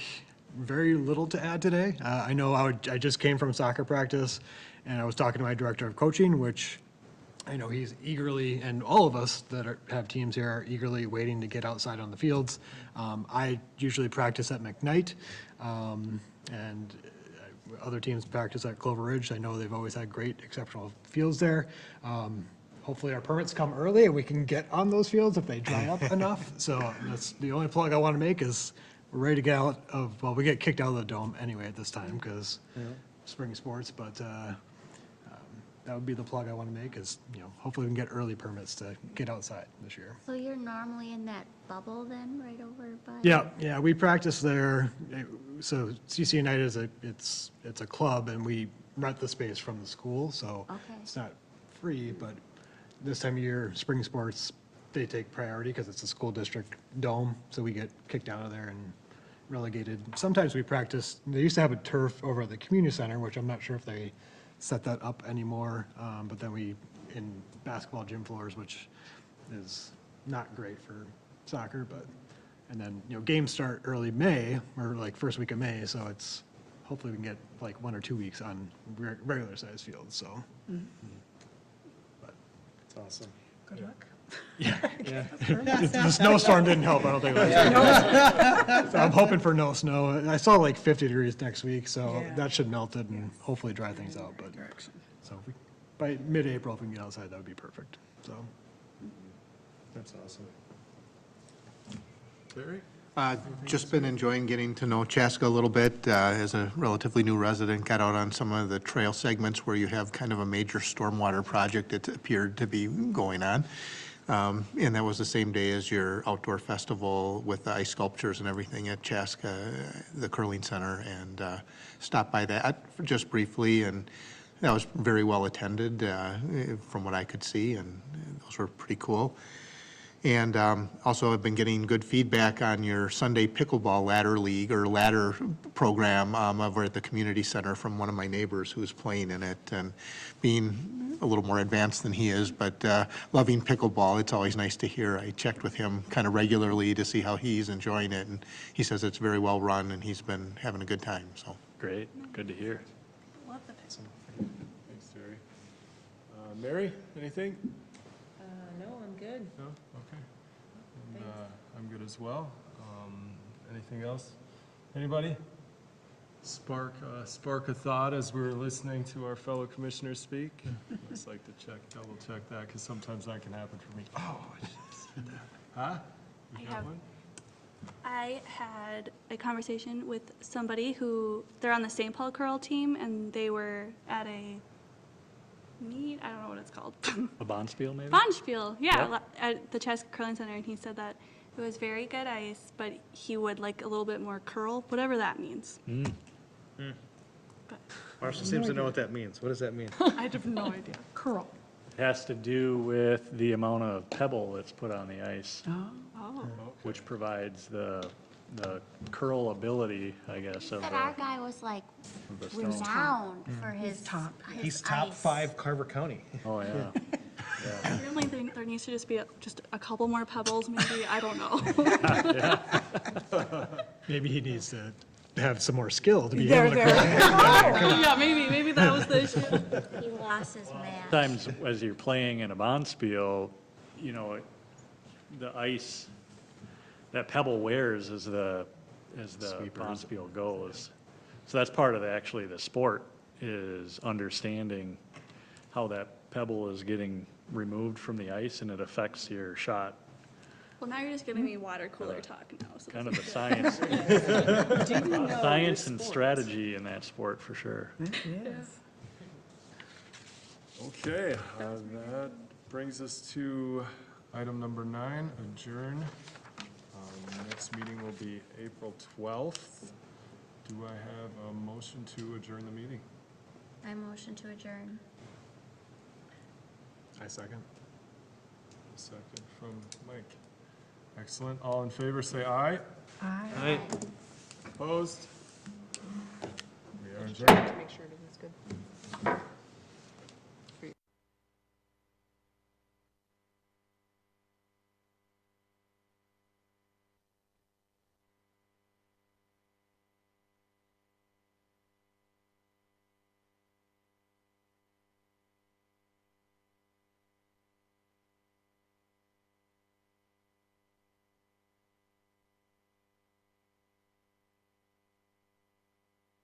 very little to add today. I know I just came from soccer practice, and I was talking to my director of coaching, which I know he's eagerly, and all of us that have teams here are eagerly waiting to get outside on the fields. I usually practice at McKnight, and other teams practice at Clover Ridge. I know they've always had great, exceptional fields there. Hopefully our permits come early and we can get on those fields if they dry up enough. So that's the only plug I want to make is we're ready to get out of, well, we get kicked out of the dome anyway at this time because spring sports, but that would be the plug I want to make is, hopefully we can get early permits to get outside this year.
So you're normally in that bubble then, right over by?
Yeah, we practice there. So CC United is it's a club and we rent the space from the school, so
Okay.
it's not free, but this time of year, spring sports, they take priority because it's a school district dome, so we get kicked out of there and relegated. Sometimes we practice, they used to have a turf over at the community center, which I'm not sure if they set that up anymore, but then we, in basketball gym floors, which is not great for soccer, but, and then, games start early May, or like first week of May, so it's, hopefully we can get like 1 or 2 weeks on regular sized fields, so.
That's awesome.
Good luck.
The snowstorm didn't help, I don't think. So I'm hoping for no snow. I saw like 50 degrees next week, so
Yeah.
that should melt it and hopefully dry things out, but,
Direction.
so if we, by mid-April, if we can get outside, that would be perfect. so.
That's awesome. Barry?
Just been enjoying getting to know Chaska a little bit. As a relatively new resident, got out on some of the trail segments where you have kind of a major stormwater project that appeared to be going on. And that was the same day as your outdoor festival with the ice sculptures and everything at Chaska, the curling center, and stopped by that just briefly, and that was very well attended from what I could see, and those were pretty cool. And also I've been getting good feedback on your Sunday pickleball ladder league or ladder program over at the community center from one of my neighbors who's playing in it and being a little more advanced than he is, but loving pickleball. It's always nice to hear. I checked with him kind of regularly to see how he's enjoying it, and he says it's very well run and he's been having a good time, so.
Great, good to hear.
Love the picture.
Thanks, Terry. Mary, anything?
No, I'm good.
No? Okay. And, I'm good as well. Anything else? Anybody? Spark a thought as we're listening to our fellow commissioners speak? I just like to double check that, because sometimes that can happen for me. Oh, I should have said that. Huh? You got one?
I had a conversation with somebody who, they're on the St. Paul curl team, and they were at a meet, I don't know what it's called.
A Bonspiel, maybe?
Bonspiel, yeah,
Yep.
at the Chaska Curling Center, and he said that it was very good ice, but he would like a little bit more curl, whatever that means. But
Marshall seems to know what that means. What does that mean?
I have no idea.
Curl.
It has to do with the amount of pebble that's put on the ice,
Oh,
which provides the curl ability, I guess, of
But our
the,
guy was like
of the stone.
renowned for his
top.
his
He's top
ice.
5 Carver County.
Oh, yeah.
apparently there needs to just be just a couple more pebbles, maybe, I don't know.
Maybe he needs to have some more skill to be
There,
able to.
there.
Yeah, maybe that was the issue.
He lost his match.
Sometimes as you're playing in a Bonspiel, you know, the ice, that pebble wears as the Bonspiel goes. So that's part of actually the sport, is understanding how that pebble is getting removed from the ice and it affects your shot.
Well, now you're just giving me water cooler talk now. So
Kind
this
of
is
the
good.
science, science and strategy in that sport for sure.
Yes.
Okay, that brings us to item number 9, adjourn. Next meeting will be April 12th. Do I have a motion to adjourn the meeting?
I motion to adjourn.
I second.
A second from Mike. Excellent. All in favor, say aye.
Aye.
Opposed? We are adjourned.
Make sure everything's good.